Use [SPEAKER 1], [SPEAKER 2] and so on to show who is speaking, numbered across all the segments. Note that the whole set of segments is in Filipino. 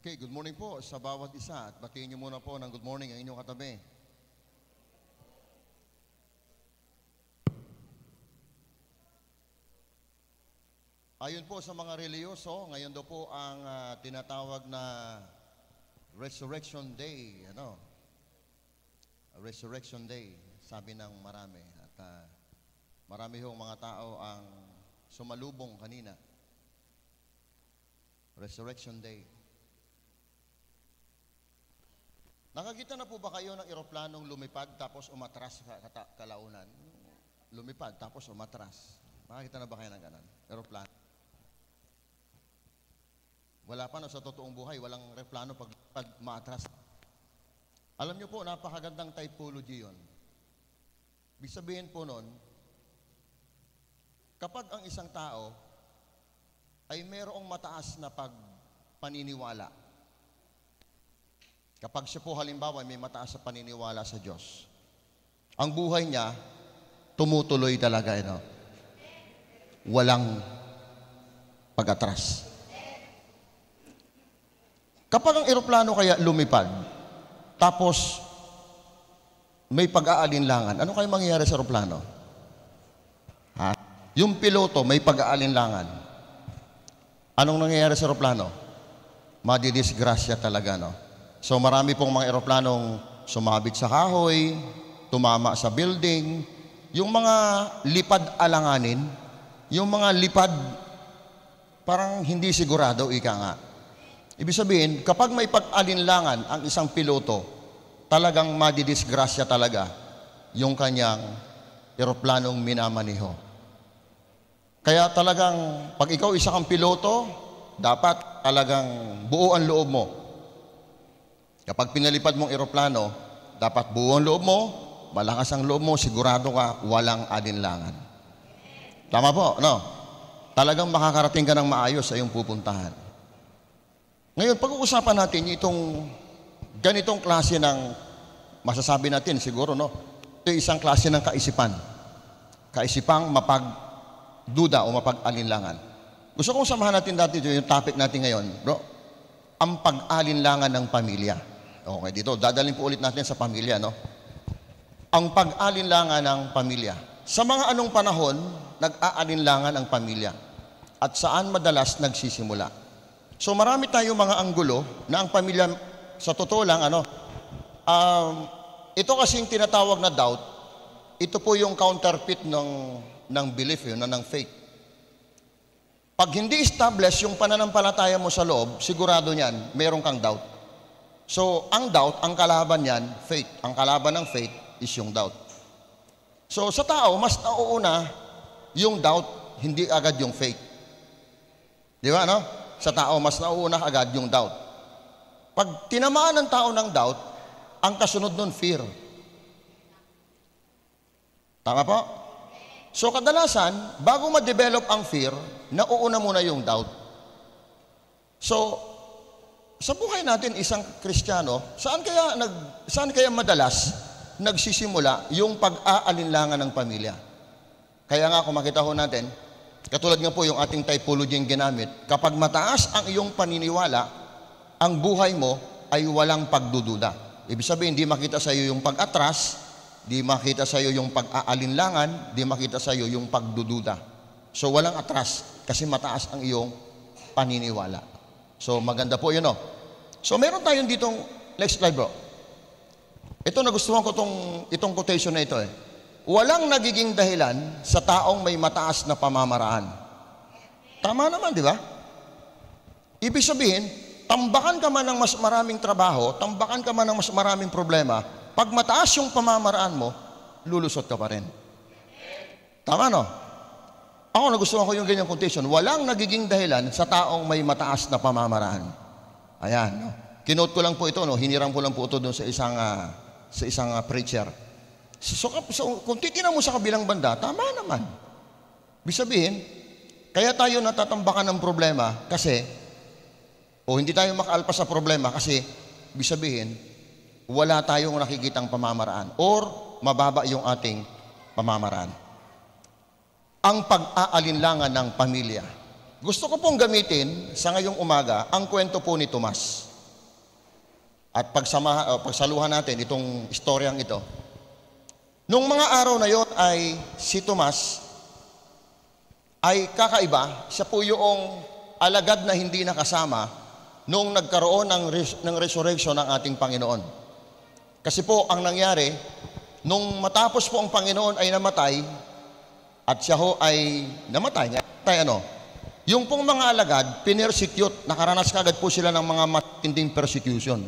[SPEAKER 1] Okay, good morning po sa bawat isa at batiin niyo muna po ng good morning ang inyong katabi. Ayon po sa mga reliyoso, ngayon daw po ang tinatawag na Resurrection Day, Resurrection Day, sabi ng marami. At marami hong mga tao ang sumalubong kanina. Resurrection Day. Nakakita na po ba kayo ng eroplanong lumipad tapos umatras kalaunan? Lumipad tapos umatras. Nakakita na ba kayo ng ganon? Eroplano. Wala pa no, sa totoong buhay, walang eroplano pag maatras. Alam niyo po, napakagandang typology yun. Ibig sabihin po nun, kapag ang isang tao ay mayroong mataas na paniniwala, kapag siya po halimbawa may mataas na paniniwala sa Diyos, ang buhay niya tumutuloy talaga, walang pag-atras. Kapag ang eroplano kaya lumipad, tapos may pag-aalinlangan, ano kayo mangyayari sa eroplano? Yung piloto may pag-aalinlangan. Anong nangyayari sa eroplano? Madidisgrasya talaga, So marami pong mga eroplanong sumabit sa kahoy, tumama sa building, yung mga lipad alanganin, yung mga lipad parang hindi sigurado, ika nga. Ibig sabihin, kapag may pag-alinlangan ang isang piloto, talagang madidisgrasya talaga yung kanyang eroplanong minamaniho. Kaya talagang, pag ikaw isa kang piloto, dapat talagang buo ang loob mo. Kapag pinalipad mong eroplano, dapat buo ang loob mo, malakas ang loob mo, sigurado ka, walang alinlangan. Tama po, no? Talagang makakarating ka ng maayos sa iyong pupuntahan. Ngayon, pag-uusapan natin itong ganitong klase ng, masasabi natin siguro, ito isang klase ng kaisipan. Kaisipang mapagduda o mapag-alinlangan. Gusto kong samahan natin dati yung topic natin ngayon, bro. Ang pag-alinlangan ng pamilya. Okay, dito, dadalhin po ulit natin sa pamilya, Ang pag-alinlangan ng pamilya. Sa mga anong panahon, nag-aalinlangan ang pamilya? At saan madalas nagsisimula? So marami tayong mga anggulo na ang pamilya, sa totoo lang, ito kasing tinatawag na doubt, ito po yung counterfeit ng belief, ng faith. Pag hindi establish yung pananampalataya mo sa loob, sigurado niyan, meron kang doubt. So, ang doubt, ang kalaban niyan, faith. Ang kalaban ng faith is yung doubt. So, sa tao, mas nauuna yung doubt, hindi agad yung faith. Di ba, Sa tao, mas nauuna agad yung doubt. Pag tinamaan ng tao ng doubt, ang kasunod nun, fear. Tama po? So, kadalasan, bago ma-develop ang fear, nauuna muna yung doubt. So, sa buhay natin, isang Kristiyano, saan kaya madalas nagsisimula yung pag-aalinlangan ng pamilya? Kaya nga, kung makita ho natin, katulad nga po yung ating typology yung ginamit, kapag mataas ang iyong paniniwala, ang buhay mo ay walang pagdududa. Ibig sabihin, hindi makita sa iyo yung pag-atras, di makita sa iyo yung pag-aalinlangan, di makita sa iyo yung pagdududa. So, walang atras kasi mataas ang iyong paniniwala. So, maganda po yun, So, meron tayong ditong, next slide, bro. Ito, nagustuhan ko itong quotation na ito, Walang nagiging dahilan sa taong may mataas na pamamaraan. Tama naman, di ba? Ibig sabihin, tambakan ka man ng mas maraming trabaho, tambakan ka man ng mas maraming problema, pag mataas yung pamamaraan mo, lulusot ka pa rin. Tama, Ako nagustuhan ko yung ganyang quotation. Walang nagiging dahilan sa taong may mataas na pamamaraan. Ayan, Kinote ko lang po ito, Hiniram ko lang po ito doon sa isang preacher. So, kung titignan mo sa kabilang banda, tama naman. Ibig sabihin, kaya tayo natatambakan ng problema kasi, o hindi tayo makaalpas sa problema kasi, ibig sabihin, wala tayong nakikitang pamamaraan or mababa yung ating pamamaraan. Ang pag-aalinlangan ng pamilya. Gusto ko pong gamitin sa ngayong umaga ang kwento po ni Tomas. at pagsaluhan natin itong istoryang ito. Nung mga araw na yon ay si Tomas ay kakaiba. Siya po yung alagad na hindi nakasama nung nagkaroon ng resurrection ng ating Panginoon. Kasi po ang nangyari, nung matapos po ang Panginoon ay namatay, at siya ho ay namatay. Yung pong mga alagad, pinersecute, nakaranas kagad po sila ng mga matinding persecution.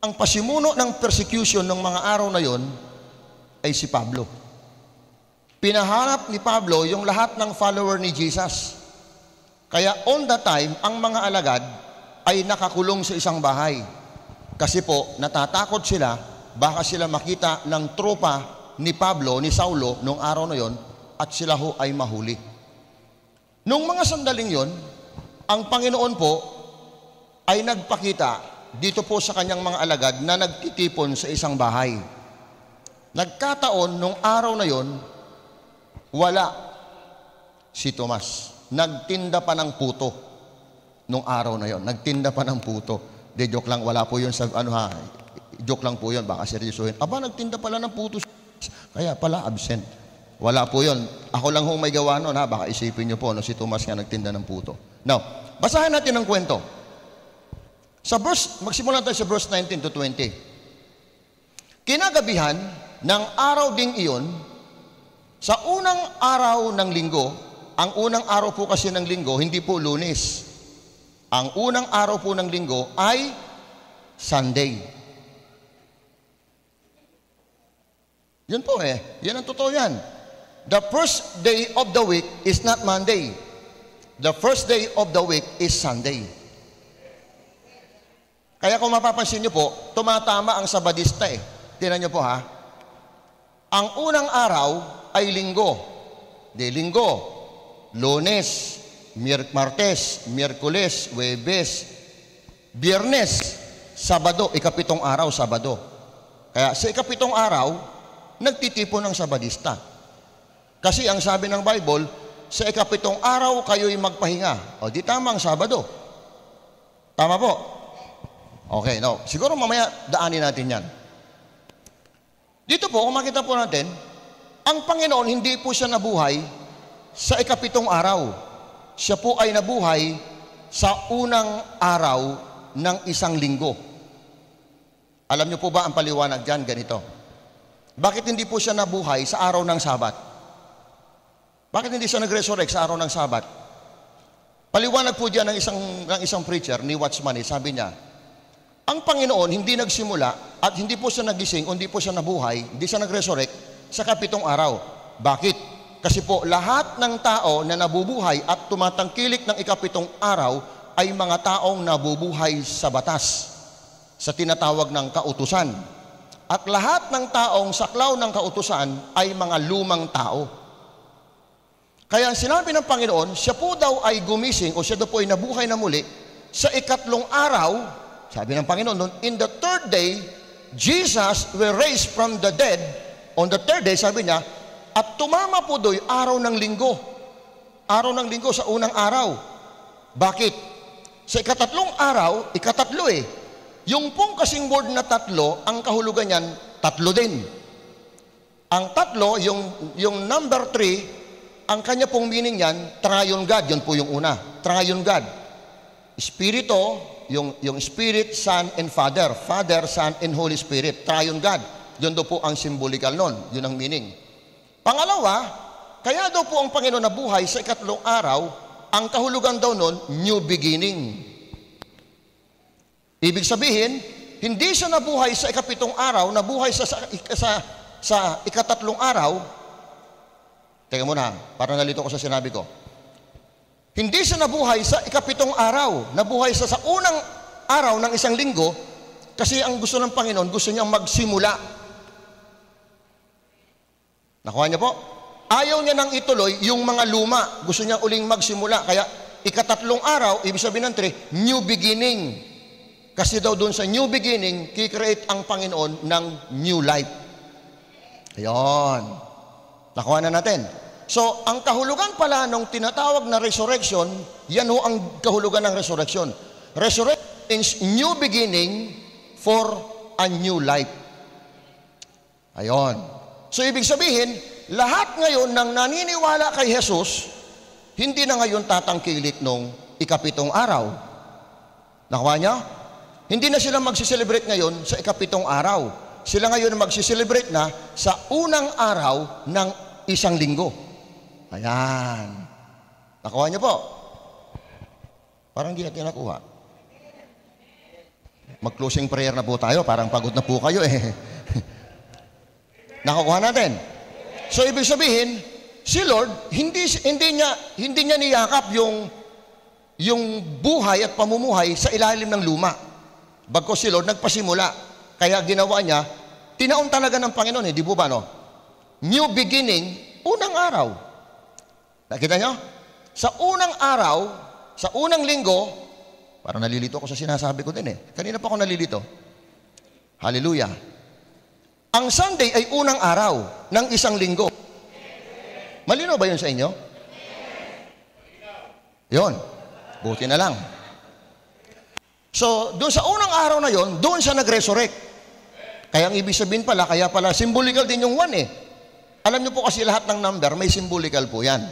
[SPEAKER 1] Ang pasimuno ng persecution ng mga araw na yon ay si Pablo. Pinahanap ni Pablo yung lahat ng follower ni Jesus. Kaya on that time, ang mga alagad ay nakakulong sa isang bahay. Kasi po, natatakot sila, baka sila makita ng tropa ni Pablo, ni Saulo, nung araw na yon, at sila ho ay mahuli. Nung mga sandaling yon, ang Panginoon po ay nagpakita dito po sa kanyang mga alagad na nagtitipon sa isang bahay. Nagkataon nung araw na yon, wala si Tomas. Nagtinda pa ng puto nung araw na yon. Nagtinda pa ng puto. De, joke lang, wala po yun sa joke lang po yun, baka seryosohin. Aba, nagtinda pala ng puto. Kaya pala absent. Wala po yun. Ako lang hong may gawa nun, baka isipin nyo po, si Tomas nga nagtinda ng puto. Now, basahin natin ang kwento. Magsimulan tayo sa verse 19 to 20. Kinagabihan ng araw ding iyon, sa unang araw ng linggo, ang unang araw po kasi ng linggo, hindi po Lunes. Ang unang araw po ng linggo ay Sunday. Yun po yan ang totoo yan. The first day of the week is not Monday. The first day of the week is Sunday. Kaya kung mapapansin nyo po, tumatama ang Sabadista Tingnan nyo po Ang unang araw ay linggo. Linggo, Lunes, Martes, Miyerkules, Huwebes, Biyernes, Sabado, ikapitong araw, Sabado. Kaya sa ikapitong araw, nagtitipon ng Sabadista. Kasi ang sabi ng Bible, sa ikapitong araw kayo'y magpahinga. O di tama ang Sabado. Tama po? Okay, no. Siguro mamaya daanin natin yan. Dito po, kung makita po natin, ang Panginoon hindi po siya nabuhay sa ikapitong araw. Siya po ay nabuhay sa unang araw ng isang linggo. Alam niyo po ba ang paliwanag dyan? Ganito. Bakit hindi po siya nabuhay sa araw ng Sabat? Bakit hindi siya nag-resurrect sa araw ng Sabat? Paliwanag po dyan ng isang preacher, ni Watchman, sabi niya, ang Panginoon hindi nagsimula at hindi po siya nagising, hindi po siya nabuhay, hindi siya nag-resurrect sa kapitong araw. Bakit? Kasi po lahat ng tao na nabubuhay at tumatangkilik ng ikapitong araw ay mga taong nabubuhay sa batas, sa tinatawag ng kautusan. At lahat ng taong saklaw ng kautusan ay mga lumang tao. Kaya ang sinabi ng Panginoon, siya po daw ay gumising o siya daw po ay nabuhay na muli sa ikatlong araw. Sabi ng Panginoon, in the third day, Jesus will raise from the dead. On the third day, sabi niya, at tumama po do'y araw ng linggo. Araw ng linggo sa unang araw. Bakit? Sa ikatatlong araw, ikatatlo Yung pong kasing word na tatlo, ang kahulugan niyan, tatlo din. Ang tatlo, yung number 3, ang kanya pong meaning niyan, Triune God. Yun po yung una. Triune God. Espiritu, yung Spirit, Son, and Father. Father, Son, and Holy Spirit. Triune God. Yun daw po ang symbolical nun. Yun ang meaning. Pangalawa, kaya daw po ang Panginoon nabuhay sa ikatlong araw, ang kahulugan daw nun, new beginning. Ibig sabihin, hindi siya nabuhay sa ikapitong araw, nabuhay sa ikatatlong araw. Teka muna, para nalito ko sa sinabi ko. Hindi siya nabuhay sa ikapitong araw, nabuhay sa unang araw ng isang linggo, kasi ang gusto ng Panginoon, gusto niyang magsimula. Nakuha niyo po? Ayaw niya nang ituloy yung mga luma. Gusto niya uling magsimula. Kaya ikatatlong araw, ibig sabihin ng 3, new beginning. Kasi daw doon sa new beginning, kikreate ang Panginoon ng new life. Ayun. Nakuha na natin. So, ang kahulugan pala nung tinatawag na resurrection, yan ho ang kahulugan ng resurrection. Resurrection means new beginning, for a new life. Ayon. So, ibig sabihin, lahat ngayon ng naniniwala kay Jesus, hindi na ngayon tatangkilik nung ikapitong araw. Nakuha niya? Hindi na sila magsiselebrate ngayon sa ikapitong araw. Sila ngayon magsiselebrate na sa unang araw ng isang linggo. Ayan. Nakuha niyo po? Parang hindi natin nakuha. Mag-closing prayer na po tayo. Parang pagod na po kayo eh. Nakukuha natin. So, ibig sabihin, si Lord, hindi niya niyakap yung buhay at pamumuhay sa ilalim ng luma. Bagkus si Lord nagpasimula. Kaya ginawa niya, tinaon talaga ng Panginoon, di po ba, no? New beginning, unang araw. Nakita niyo? Sa unang araw, sa unang linggo, parang nalilito ako sa sinasabi ko din eh. Kanina pa ako nalilito. Hallelujah. Ang Sunday ay unang araw ng isang linggo. Malino ba yun sa inyo? Yun. Buti na lang. So, doon sa unang araw na yon, doon siya nag-resurrect. Kaya ang ibig sabihin pala, kaya pala, symbolical din yung 1 eh. Alam niyo po kasi lahat ng number, may symbolical po yan.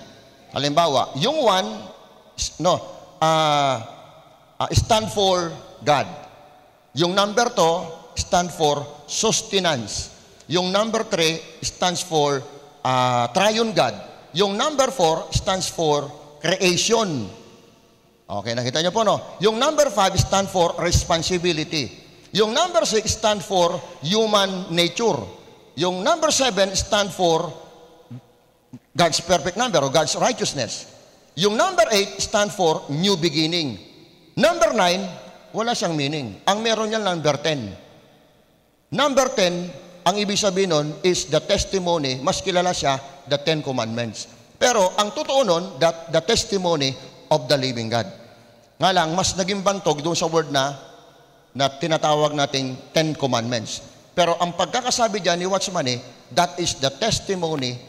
[SPEAKER 1] Halimbawa, yung 1, stand for God. Yung number 2, stand for sustenance. Yung number 3, stands for triune God. Yung number 4, stands for creation. Okay, nakita niyo po, no? Yung number 5 stand for responsibility. Yung number 6 stand for human nature. Yung number 7 stand for God's perfect number o God's righteousness. Yung number 8 stand for new beginning. Number 9, wala siyang meaning. Ang meron niya number 10. Number 10, ang ibig sabihin nun is the testimony, mas kilala siya, the 10 Commandments. Pero ang totoo nun, the testimony of the living God. Nga lang, mas naging bantog doon sa word na tinatawag nating 10 Commandments. Pero ang pagkakasabi dyan ni Watchman that is the testimony,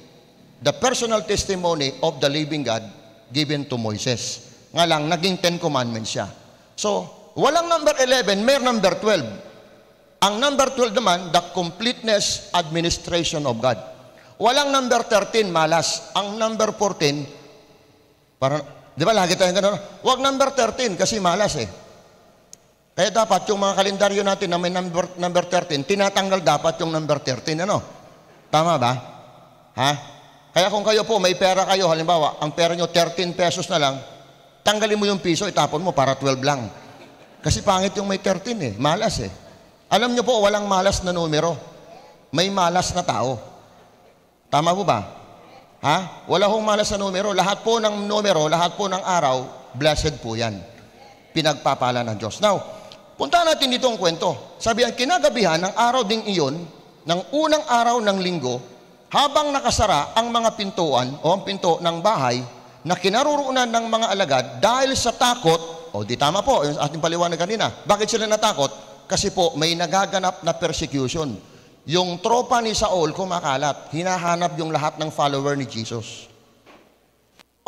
[SPEAKER 1] the personal testimony of the living God given to Moses. Nga lang, naging 10 Commandments siya. So, walang number 11, may number 12. Ang number 12 naman, the completeness administration of God. Walang number 13, malas. Ang number 14, parang, di ba lagi tayong gano'n? Huwag number 13 kasi malas eh. Kaya dapat yung mga kalendaryo natin na may number 13, tinatanggal dapat yung number 13, ano? Tama ba? Ha? Kaya kung kayo po, may pera kayo, halimbawa, ang pera nyo 13 pesos na lang, tanggalin mo yung piso, itapon mo para 12 lang. Kasi pangit yung may 13 eh, malas eh. Alam nyo po, walang malas na numero. May malas na tao. Tama po ba? Ha? Wala hong malas na numero. Lahat po ng numero, lahat po ng araw, blessed po yan. Pinagpapala ng Diyos. Now, punta natin dito ang kwento. Sabi ang kinagabihan ng araw ding iyon, ng unang araw ng linggo, habang nakasara ang mga pintuan o ang pinto ng bahay na kinaroroonan ng mga alagad dahil sa takot, o di tama po, yung ating paliwanag kanina. Bakit sila natakot? Kasi po may nagaganap na persecution. Yung tropa ni Saul kumakalat, hinahanap yung lahat ng follower ni Jesus.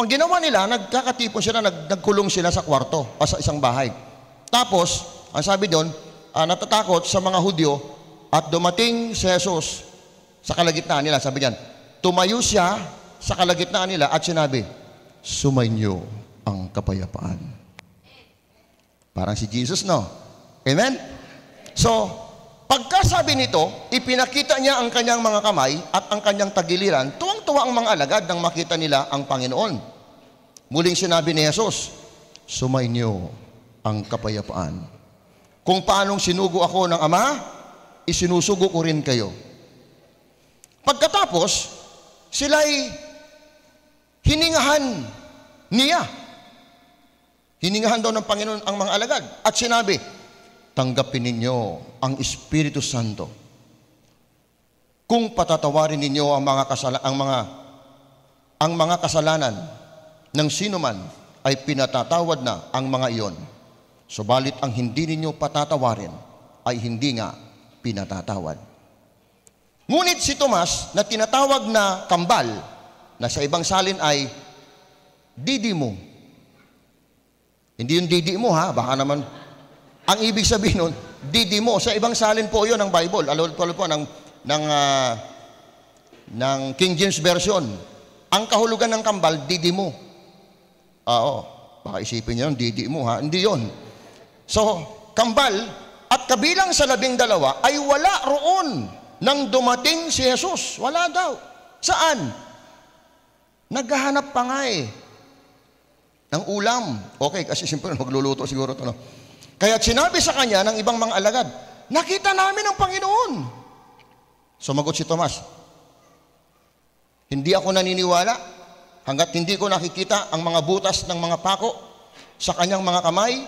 [SPEAKER 1] Ang ginawa nila, nagkakatipon sila, nagkulong sila sa kwarto o sa isang bahay. Tapos, ang sabi doon, natatakot sa mga Hudyo at dumating si Jesus sa kalagitnaan nila. Sabi niyan, tumayo siya sa kalagitnaan nila at sinabi, sumainyo ang kapayapaan. Parang si Jesus, no? Amen? So, pagkasabi nito, ipinakita niya ang kanyang mga kamay at ang kanyang tagiliran. Tuwang-tuwa ang mga alagad nang makita nila ang Panginoon. Muling sinabi ni Jesus, sumainyo ang kapayapaan. Kung paanong sinugo ako ng Ama, isinusugo ko rin kayo. Pagkatapos, sila'y hiningahan niya. Hiningahan daw ng Panginoon ang mga alagad. At sinabi, tanggapin ninyo ang Espiritu Santo. Kung patatawarin ninyo ang mga kasalanan ng sino man ay pinatatawad na ang mga iyon. Subalit ang hindi ninyo patatawarin ay hindi nga pinatatawad. Ngunit si Tomas na tinatawag na kambal, na sa ibang salin ay Didimo. Hindi yung Didi mo ha, baka naman. Ang ibig sabihin nun, didimo. Sa ibang salin po yun ng Bible. Alol po ng King James Version. Ang kahulugan ng kambal, didimo. Oo. Baka isipin niyo yun, didimo ha. Hindi yun. So, kambal at kabilang sa 12 ay wala roon nang dumating si Jesus. Wala daw. Saan? Naghahanap pa nga ng ulam. Okay, kasi siyempre magluluto siguro ito. No? Kaya sinabi sa kanya ng ibang mga alagad, nakita namin ang Panginoon. Sumagot si Tomas, hindi ako naniniwala hanggat hindi ko nakikita ang mga butas ng mga pako sa kanyang mga kamay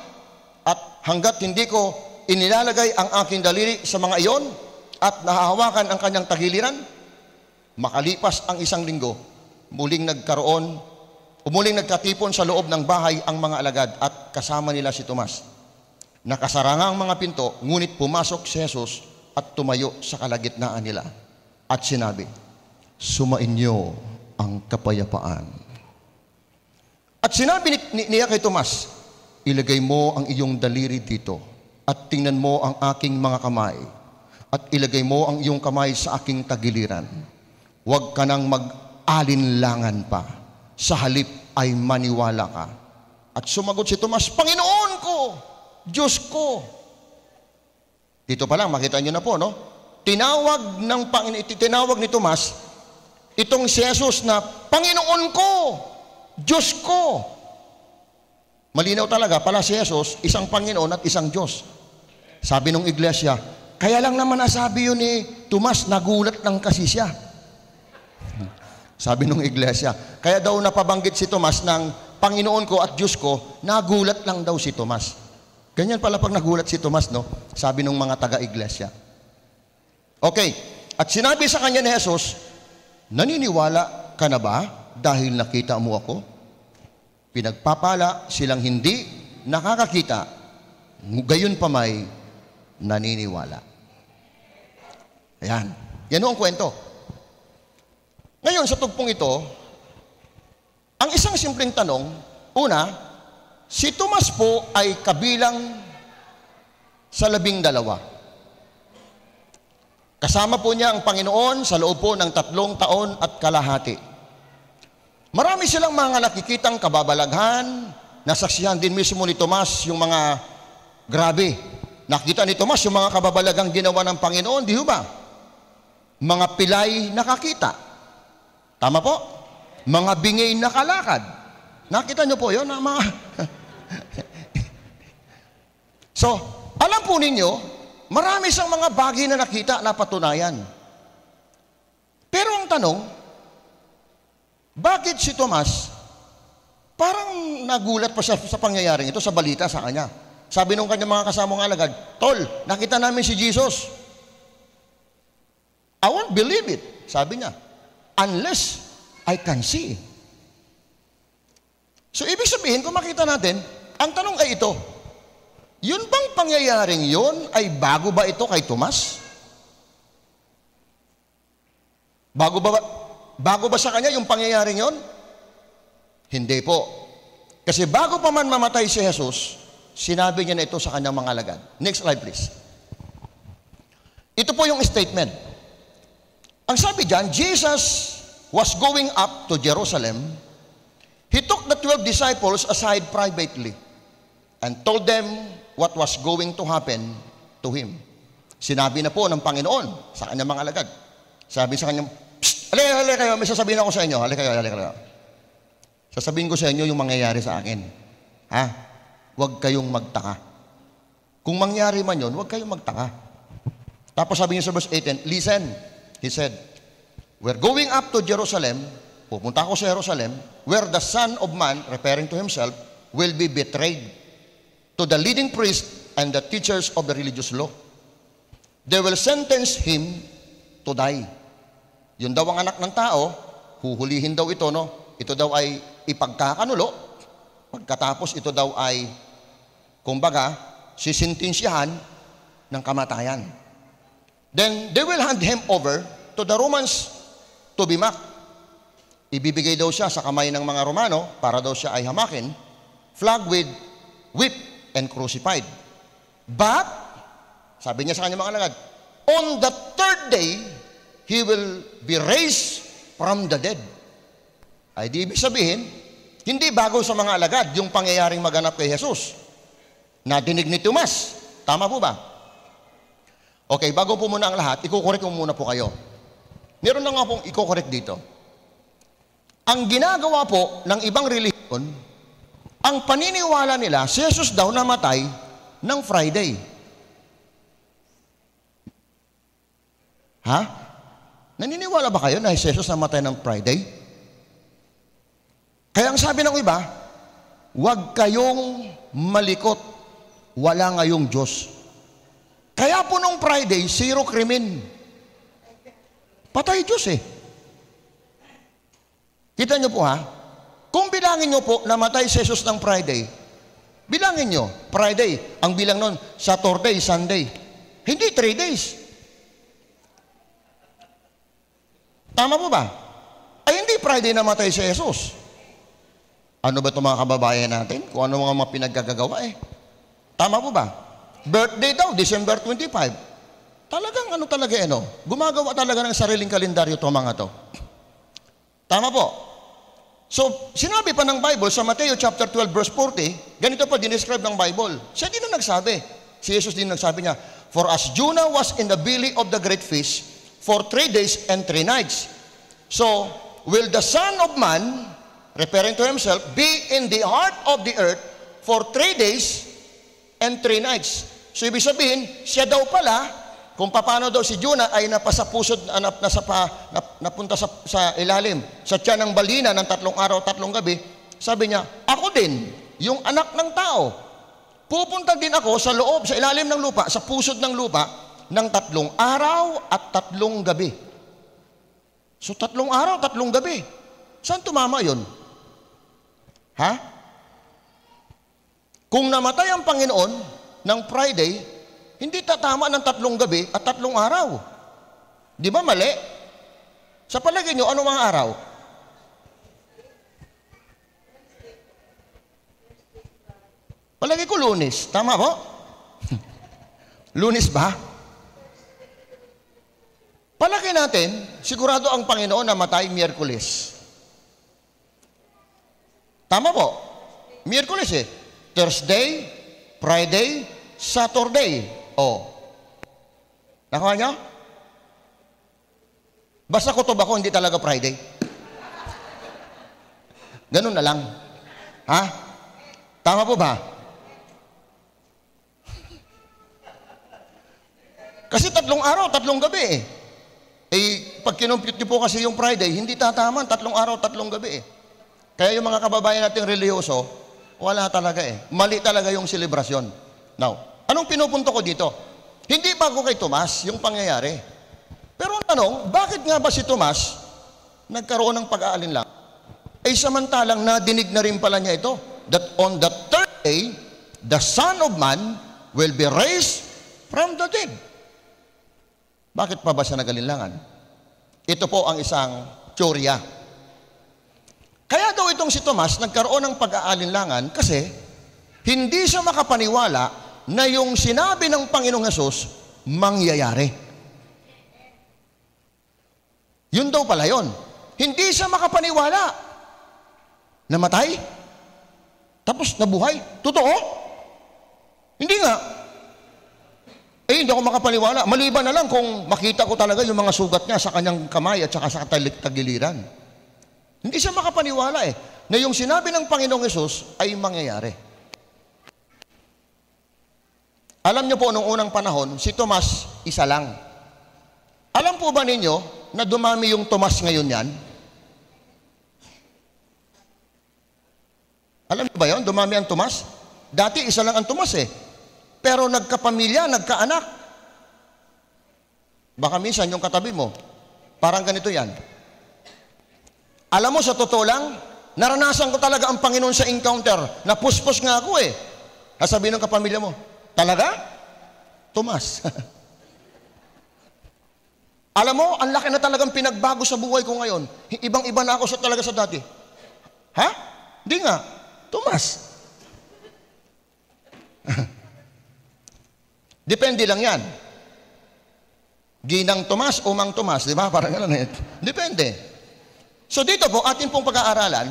[SPEAKER 1] at hanggat hindi ko inilalagay ang aking daliri sa mga iyon at nahahawakan ang kanyang tagiliran. Makalipas ang 1 linggo, muling nagkatipon sa loob ng bahay ang mga alagad at kasama nila si Tomas. Nakasara nga ang mga pinto, ngunit pumasok si Jesus at tumayo sa kalagitnaan nila at sinabi, sumainyo ang kapayapaan. At sinabi niya kay Tomas, ilagay mo ang iyong daliri dito at tingnan mo ang aking mga kamay at ilagay mo ang iyong kamay sa aking tagiliran. Huwag ka nang mag-alinlangan pa. Sa halip ay maniwala ka. At sumagot si Tomas, Panginoon ko, Diyos ko. Dito pa lang, makita nyo na po, no? Tinawag ni Tomas itong si Jesus na Panginoon ko, Diyos ko. Malinaw talaga, pala si Jesus, isang Panginoon at isang Diyos. Sabi nung iglesia, kaya lang naman nasabi yun ni Tomas, nagulat lang kasi siya. Sabi nung iglesia, kaya daw napabanggit si Tomas ng Panginoon ko at Diyos ko, nagulat lang daw si Tomas. Ganyan pala pag nagulat si Tomas, no? Sabi nung mga taga-iglesia. Okay, at sinabi sa kanya ni Jesus, naniniwala ka na ba dahil nakita mo ako? Pinagpapala silang hindi nakakakita, gayon pa may naniniwala. Ayan, yan ang kwento. Ngayon, sa tugpong ito, ang isang simpleng tanong, una, si Tomas po ay kabilang sa 12. Kasama po niya ang Panginoon sa loob po ng 3 taon at kalahati. Marami silang mga nakikitang kababalaghan, nasaksihan din mismo ni Tomas yung mga grabe. Nakita ni Tomas yung mga kababalagang ginawa ng Panginoon, di ba? Mga pilay nakakita. Tama po? Mga bingay na kalakad. Nakita nyo po yun? So, alam po ninyo, marami siyang mga bagay na nakita na patunayan. Pero ang tanong, bakit si Tomas parang nagulat pa siya sa pangyayaring ito, sa balita sa kanya? Sabi nung kanyang mga kasamang alagad, Tol, nakita namin si Jesus. I won't believe it, sabi niya. Unless I can see. So, ibig sabihin, kung makita natin, ang tanong ay ito, yun bang pangyayaring yun ay bago ba ito kay Tomas? Bago ba sa kanya yung pangyayaring yun? Hindi po. Kasi bago pa man mamatay si Jesus, sinabi niya na ito sa kanyang mga alagad. Next slide, please. Ito po yung statement. Ang sabi dyan, Jesus was going up to Jerusalem. He took the 12 disciples aside privately and told them what was going to happen to him. Sinabi na po ng Panginoon sa kanyang mga alagad. Sabi sa kanyang, Psst! Halika kayo, may sasabihin ako sa inyo. Halika kayo. Sasabihin ko sa inyo yung mangyayari sa akin. Ha? Huwag kayong magtaka. Kung mangyari man yun, huwag kayong magtaka. Tapos sabi niya sa verse 18, listen, he said, we're going up to Jerusalem, pupunta ako sa Jerusalem, where the Son of Man, referring to himself, will be betrayed to the leading priests and the teachers of the religious law. They will sentence him to die. Yun daw ang anak ng tao, huhulihin daw ito, no? Ito daw ay ipagkakanulo. Pagkatapos ito daw ay, kumbaga, sisintensyahan ng kamatayan. Then they will hand him over to the Romans to be mocked. Ibibigay daw siya sa kamay ng mga Romano para daw siya ay hamakin, flogged with whip and crucified. But Sabi niya sa kanyang mga alagad, on the third day, He will be raised from the dead. Ay di ibig sabihin, hindi bago sa mga alagad yung pangyayaring maganap kay Jesus. Nadinig ni Tomas. Tama po ba? Okay, bago po muna ang lahat, ikukorek ko muna po kayo. Meron na nga pong ikukorek dito. Ang ginagawa po ng ibang relihiyon, ang paniniwala nila, si Jesus daw namatay ng Friday. Ha? Naniniwala ba kayo na si Jesus namatay ng Friday? Kaya ang sabi ng iba, huwag kayong malikot, wala ngayong Diyos. Kaya po nung Friday, zero krimen. Patay Diyos eh. Kita niyo po ha, kung bilangin niyo po namatay si Jesus ng Friday, bilangin niyo, Friday, ang bilang nun, Saturday, Sunday. Hindi 3 days. Tama po ba? Ay hindi Friday namatay si Jesus. Ano ba ito mga kababayan natin? Kung ano mga pinaggagawa eh. Tama po ba? Birthday daw, December 25. Talagang ano talaga gumagawa talaga ng sariling kalendaryo ito mga to. Tama po. So, sinabi pa ng Bible sa Mateo chapter 12 verse 40, ganito pa dinescribe ng Bible. Siya din ang nagsabi. Si Jesus din nagsabi niya, for as Jonah was in the belly of the great fish for 3 days and 3 nights, so will the Son of Man, referring to himself, be in the heart of the earth for 3 days and 3 nights. So, ibig sabihin, siya daw pala, kung paano daw si Jonah ay napasapusod, napunta sa ilalim, sa tiyan ng balina ng 3 araw, 3 gabi, sabi niya, ako din, yung anak ng tao, pupunta din ako sa loob, sa ilalim ng lupa, sa pusod ng lupa, ng 3 araw at 3 gabi. So 3 araw, 3 gabi. Saan tumama yun? Ha? Kung namatay ang Panginoon ng Friday, hindi tatama ng 3 gabi at 3 araw. Di ba mali? Sa palagay nyo, ano mga araw? Palagay ko Lunes. Tama po? Lunes ba? Palagay natin, sigurado ang Panginoon namatay Miyerkules. Tama po? Miyerkules eh. Thursday, Friday, Saturday. Oh. Nakuha niyo? Basta kutob ako, hindi talaga Friday. Ganun na lang. Ha? Tama po ba? Kasi 3 araw, 3 gabi eh. Pag kinumpute niyo po kasi yung Friday, hindi tataman, 3 araw, 3 gabi eh. Kaya yung mga kababayan nating reliyoso, wala talaga eh. Mali talaga yung selebrasyon. Now, anong pinupunto ko dito? Hindi bago kay Tomas yung pangyayari. Pero ang tanong, bakit nga ba si Tomas nagkaroon ng pag-aalinlang? Samantalang nadinig na rin pala niya ito, that on the third day, the Son of Man will be raised from the dead. Bakit pa ba siya nag-alinlangan? Ito po ang isang teorya. Kaya daw itong si Tomas nagkaroon ng pag-aalinlangan kasi hindi siya makapaniwala na yung sinabi ng Panginoong Hesus mangyayari. Yun daw pala yun. Hindi siya makapaniwala. Namatay? Tapos nabuhay? Totoo? Hindi nga. Hindi ako makapaniwala. Maliban na lang kung makita ko talaga yung mga sugat niya sa kanyang kamay at saka sa tagiliran. Hindi siya makapaniwala na yung sinabi ng Panginoong Hesus ay mangyayari. Alam niyo po, nung unang panahon, si Tomas, isa lang. Alam po ba ninyo na dumami yung Tomas ngayon yan? Alam niyo ba yun? Dumami ang Tomas? Dati, isa lang ang Tomas Pero nagkapamilya, nagkaanak. Baka minsan yung katabi mo, parang ganito yan. Alam mo, sa totoo lang, naranasan ko talaga ang Panginoon sa encounter. Napuspos nga ako Sabihin ng kapamilya mo, talaga? Tomas. Alam mo, ang laki na talagang pinagbago sa buhay ko ngayon. Ibang-iba na ako talaga sa dati. Ha? Hindi nga. Depende lang yan. Ginang Tomas o Mang Tomas, di ba? Parang gano'n eh. Depende. So dito po, atin pong pag-aaralan,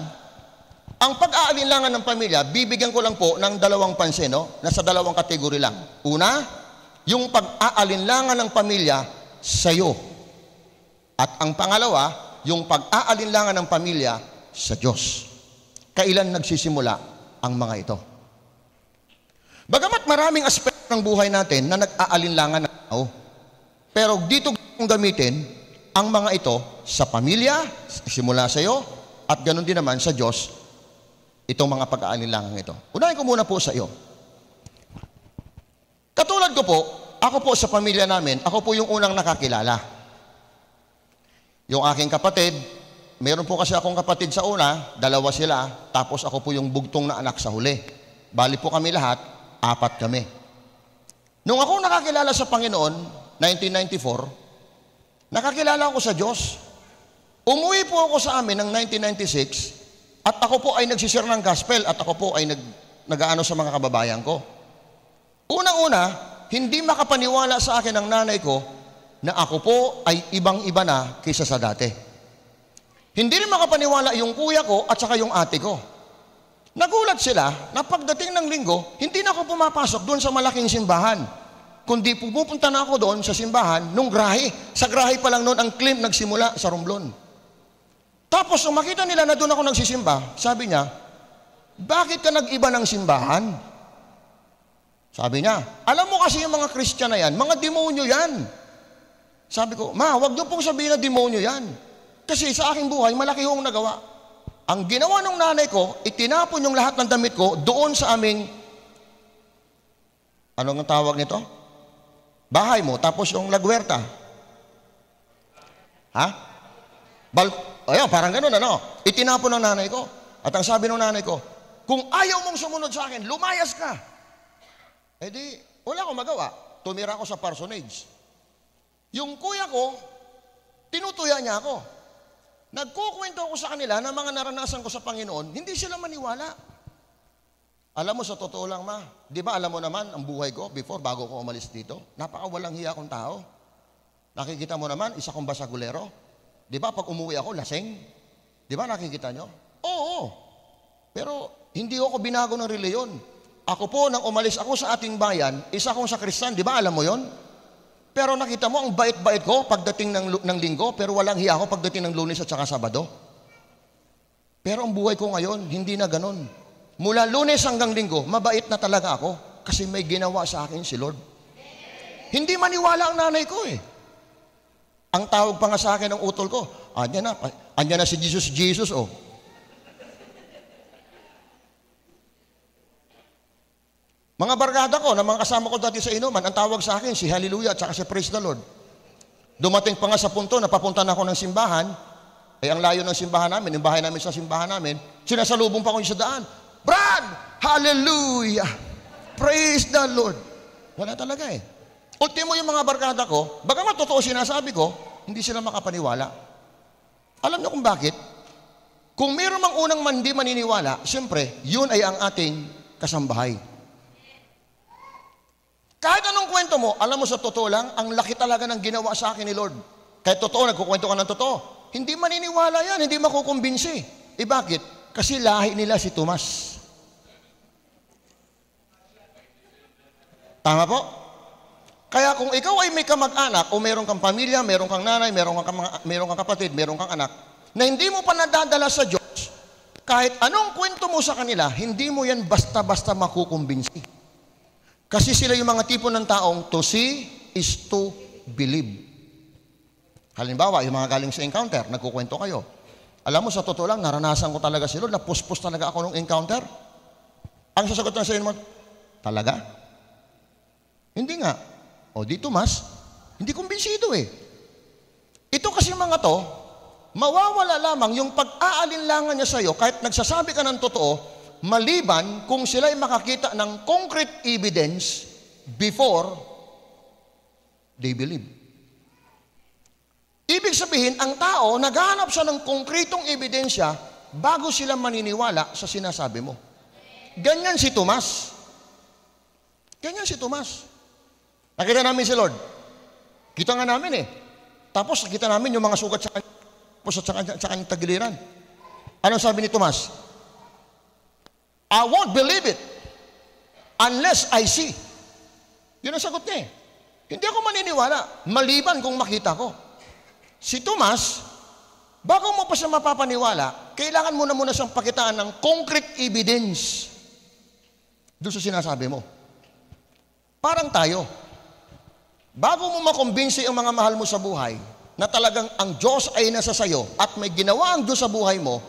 [SPEAKER 1] ang pag-aalinlangan ng pamilya, bibigyan ko lang po ng dalawang pansin, no? Nasa dalawang kategory lang. Una, yung pag-aalinlangan ng pamilya sa iyo. At ang pangalawa, yung pag-aalinlangan ng pamilya sa Diyos. Kailan nagsisimula ang mga ito? Bagamat maraming aspeto ng buhay natin na nag-aalinlangan ng tao, pero dito kong gamitin ang mga ito sa pamilya, simula sa iyo, at ganoon din naman sa Diyos, itong mga pag-aalinlangan ito. Unahin ko muna po sa iyo. Katulad ko po, ako po sa pamilya namin, ako po yung unang nakakilala. Yung aking kapatid, meron po kasi akong kapatid sa una, dalawa sila, tapos ako po yung bugtong na anak sa huli. Bali po kami lahat, 4 kami. Nung ako nakakilala sa Panginoon, 1994, nakakilala ako sa Diyos. Umuwi po ako sa amin ng 1996 at ako po ay nagsishare ng gospel at ako po ay nag-aano sa mga kababayan ko. Unang-una, hindi makapaniwala sa akin ng nanay ko na ako po ay ibang-iba na kaysa sa dati. Hindi rin makapaniwala yung kuya ko at saka yung ate ko. Nagulat sila na pagdating ng linggo, hindi na ako pumapasok doon sa malaking simbahan. Kundi pupunta na ako doon sa simbahan nung grahe. Sa grahe pa lang noon ang Clint nagsimula sa Romblon. Tapos nung makita nila na doon ako nagsisimba, sabi niya, bakit ka nag-iba ng simbahan? Sabi niya, alam mo kasi yung mga Christian na yan, mga demonyo yan. Sabi ko, ma, wag niyo pong sabihin na demonyo yan. Kasi sa aking buhay, malaki hong nagawa. Ang ginawa ng nanay ko, itinapon yung lahat ng damit ko doon sa aming, anong tawag nito? Bahay mo, tapos yung lagwerta. Ha? Ayun, parang ganun, ano? Itinapon ng nanay ko. At ang sabi ng nanay ko, kung ayaw mong sumunod sa akin, lumayas ka. Eh di, wala akong magawa. Tumira ako sa parsonage. Yung kuya ko, tinutuya niya ako. Nagkukwento ako sa kanila ng mga naranasan ko sa Panginoon, hindi sila maniwala. Alam mo, sa totoo lang, ma, di ba alam mo naman ang buhay ko before, bago ko umalis dito? Napakawalang hiya akong tao. Nakikita mo naman, isa kong basagulero. Di ba pag umuwi ako, lasing? Di ba nakikita nyo? Oo. Pero hindi ako binago ng reliyon. Ako po, nang umalis ako sa ating bayan, isa akong sakristan, di ba alam mo yon? Pero nakita mo, ang bait-bait ko pagdating ng linggo, pero walang hiya ako pagdating ng Lunes at saka Sabado. Pero ang buhay ko ngayon, hindi na ganun. Mula Lunes hanggang Linggo, mabait na talaga ako kasi may ginawa sa akin si Lord. Hindi maniwala ang nanay ko eh. Ang tawag pa nga sa akin ng utol ko, andyan na si Jesus, oh. Mga barkada ko, na mga kasama ko dati sa inuman, ang tawag sa akin si Hallelujah at saka si Praise the Lord. Dumating pa nga sa punto na papunta na ako ng simbahan, ang layo ng simbahan namin, yung bahay namin sa simbahan namin, sinasalubong pa ko yung sa daan. Brad, hallelujah, praise the Lord. Wala talaga eh. Ultimo yung mga barkada ko, bagamat totoo sinasabi ko, hindi sila makapaniwala. Alam niyo kung bakit? Kung mayroon mang unang hindi maniniwala, siyempre, yun ay ang ating kasambahay. Kahit anong kwento mo, alam mo sa totoo lang, ang laki talaga ng ginawa sa akin ni Lord. Kahit totoo, nagkukwento ka ng totoo. Hindi maniniwala yan, hindi makukumbinsi. Bakit? Kasi lahi nila si Tomas. Tama po? Kaya kung ikaw ay may kamag-anak o meron kang pamilya, meron kang nanay, meron kang kapatid, meron kang anak, na hindi mo pa nadadala sa Diyos, kahit anong kwento mo sa kanila, hindi mo yan basta-basta makukumbinsi. Kasi sila yung mga tipo ng taong to see is to believe. Halimbawa, yung mga galing sa encounter, nagkukwento kayo. Alam mo, sa totoo lang, naranasan ko talaga si Lord, napuspos talaga ako nung encounter. Ang sasagot na sa inyo, talaga? Hindi nga. O di Tomas, hindi kumbinsido eh. Ito kasi mga to, mawawala lamang yung pag-aalinlangan niya sa iyo kahit nagsasabi ka ng totoo, maliban kung sila'y makakita ng concrete evidence before they believe. Ibig sabihin, ang tao, naghahanap siya ng konkretong ebidensya bago sila maniniwala sa sinasabi mo. Ganyan si Tomas. Ganyan si Tomas. Nakita namin si Lord. Kita nga namin eh. Tapos nakita namin yung mga sugat sa kanyang tagiliran. Anong sabi ni Tomas? I won't believe it unless I see. Yun ang sagot niya eh. Hindi ako maniniwala, maliban kung makita ko. Si Tomas, bago mo pa siya mapapaniwala, kailangan mo na muna siyang pakitaan ng concrete evidence doon sa sinasabi mo. Parang tayo. Bago mo makumbinsi ang mga mahal mo sa buhay na talagang ang Diyos ay nasa sayo at may ginawa ang Diyos sa buhay mo,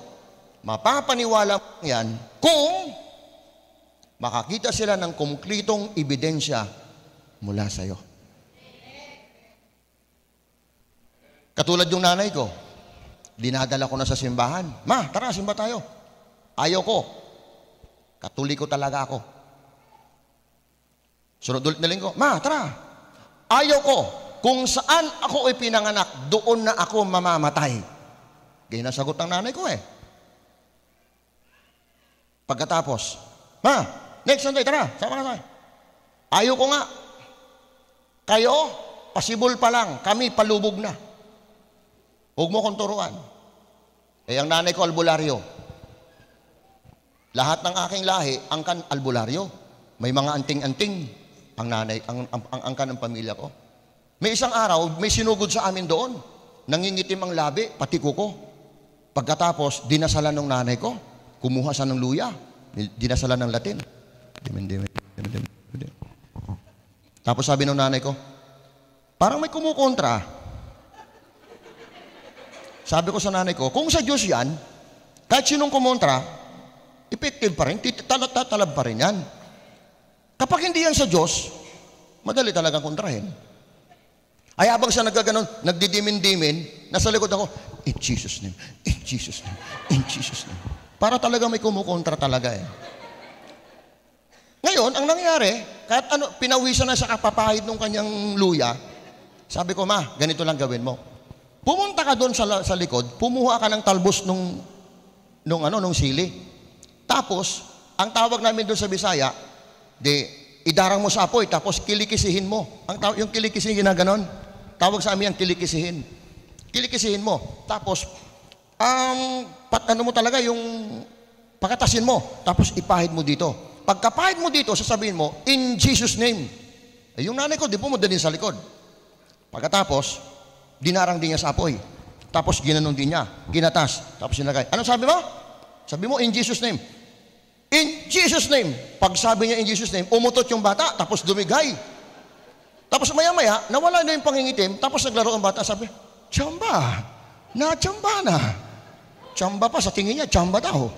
[SPEAKER 1] mapapaniwala mo yan kung makakita sila ng kumplitong ebidensya mula sayo. Katulad yung nanay ko, dinadala ko na sa simbahan. Ma, tara, simba tayo. Ayaw ko. Katoliko talaga ako. Sunod ulit na linggo, ma, tara. Ayaw ko. Kung saan ako ay pinanganak, doon na ako mamamatay. Ganyan ang sagot ng nanay ko eh. Pagkatapos, ma, next Sunday, tara, sama na tayo. Ayaw ko nga. Kayo, pasibol pa lang, kami palubog na. Huwag mo kong turuan. Eh, ang nanay ko, albularyo. Lahat ng aking lahi, angkan albularyo. May mga anting-anting ang nanay, ang angkan ng pamilya ko. May isang araw, may sinugod sa amin doon. Nangingitim ang labi, pati kuko. Pagkatapos, dinasalan ng nanay ko. Kumuha siya ng luya. Dinasalan ng Latin. Tapos sabi ng nanay ko, parang may kumukontra. Sabi ko sa nanay ko, kung sa Diyos yan, kahit sinong kumontra, effective pa rin, tatalab pa rin yan. Kapag hindi yan sa Diyos, madali talagang kontrahin. Ay habang siya nagkaganon, nagdidimin-dimin, nasa likod ako, in Jesus' name, in Jesus' name, in Jesus' name. Para talaga may kumukontra talaga eh. Ngayon, ang nangyari, kahit ano, pinawisan na sa kapapahid ng kanyang luya, sabi ko, ma, ganito lang gawin mo. Pumunta ka doon sa likod, pumuha ka ng talbos nung sili. Tapos, ang tawag namin doon sa Bisaya, idarang mo sa apoy, tapos kilikisihin mo. Yung kilikisihin, ginaganon. Tawag sa amin yung kilikisihin. Kilikisihin mo. Tapos, mo talaga yung pakatasin mo. Tapos ipahid mo dito. Pagkapahid mo dito, sasabihin mo, in Jesus' name. Eh, yung nanay ko, di pumunta din sa likod. Pagkatapos, dinarang din niya sa apoy. Tapos ginanon din niya. Ginatas. Tapos sinagay. Anong sabi mo? Sabi mo, in Jesus' name. In Jesus' name. Pag sabi niya in Jesus' name, umutot yung bata, tapos dumigay. Tapos maya-maya, nawala na yung pangingitim, tapos naglaro ang bata, sabi, tsamba, na-tsamba na. Tsamba pa, sa tingin niya, tsamba daw.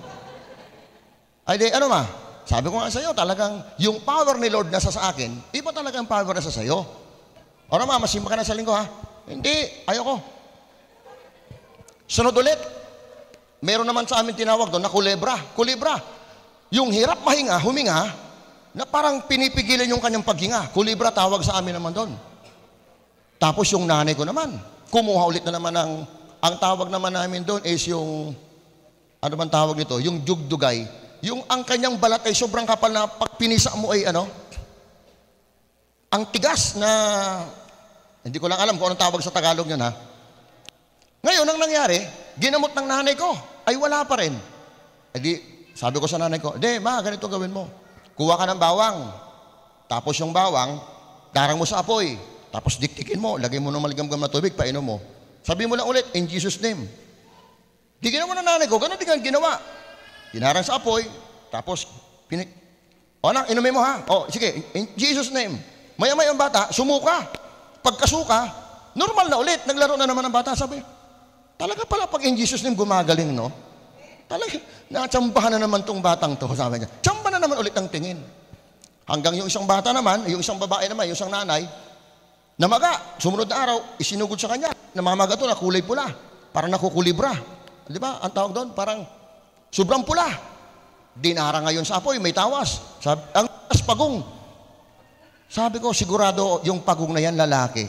[SPEAKER 1] Ay di, ano ma? Sabi ko nga sa iyo, talagang yung power ni Lord nasa sa akin, iba talaga ang power nasa sa iyo. O ma, masimba ka na sa linggo ha? Hindi, ayoko. Sunod ulit, meron naman sa amin tinawag doon na kulebra. Kulebra. Yung hirap huminga, na parang pinipigilan yung kanyang paghinga. Kulibra tawag sa amin naman doon. Tapos yung nanay ko naman, kumuha ulit na naman ang tawag naman namin doon is yung, ano man tawag nito, yung jugdugay. Yung ang kanyang balat ay sobrang kapal na pag pinisa mo ay ang tigas na, hindi ko lang alam kung anong tawag sa Tagalog yun ha. Ngayon, ang nangyari, ginamot ng nanay ko, ay wala pa rin. E di, sabi ko sa nanay ko, ma, ganito gawin mo. Kuha ka ng bawang, tapos yung bawang, darang mo sa apoy, tapos diktikin mo, lagay mo ng maligam-gam na tubig, painom mo. Sabi mo lang ulit, in Jesus' name. Di ginawa ng nanay ko, ganun din ang ginawa. Dinarang sa apoy, tapos, anak, inumin mo ha? Sige, in Jesus' name. Maya-maya ang bata, sumuka. Pagkasuka, normal na ulit, naglaro na naman ang bata, sabi, talaga pala pag in Jesus' name gumagaling, no? Talaga, natsambahan na naman tong batang to, sabi niya. Tsamba na naman ulit ang tingin. Hanggang yung isang bata naman, yung isang babae naman, yung isang nanay, namaga, sumunod na araw, isinugod sa kanya, namamaga to na kulay pula, parang nakukulibra. Di ba? Ang tawag doon, parang sobrang pula. Dinara ngayon sa apoy, may tawas. Ang pagong. Sabi ko, sigurado yung pagong na yan lalaki.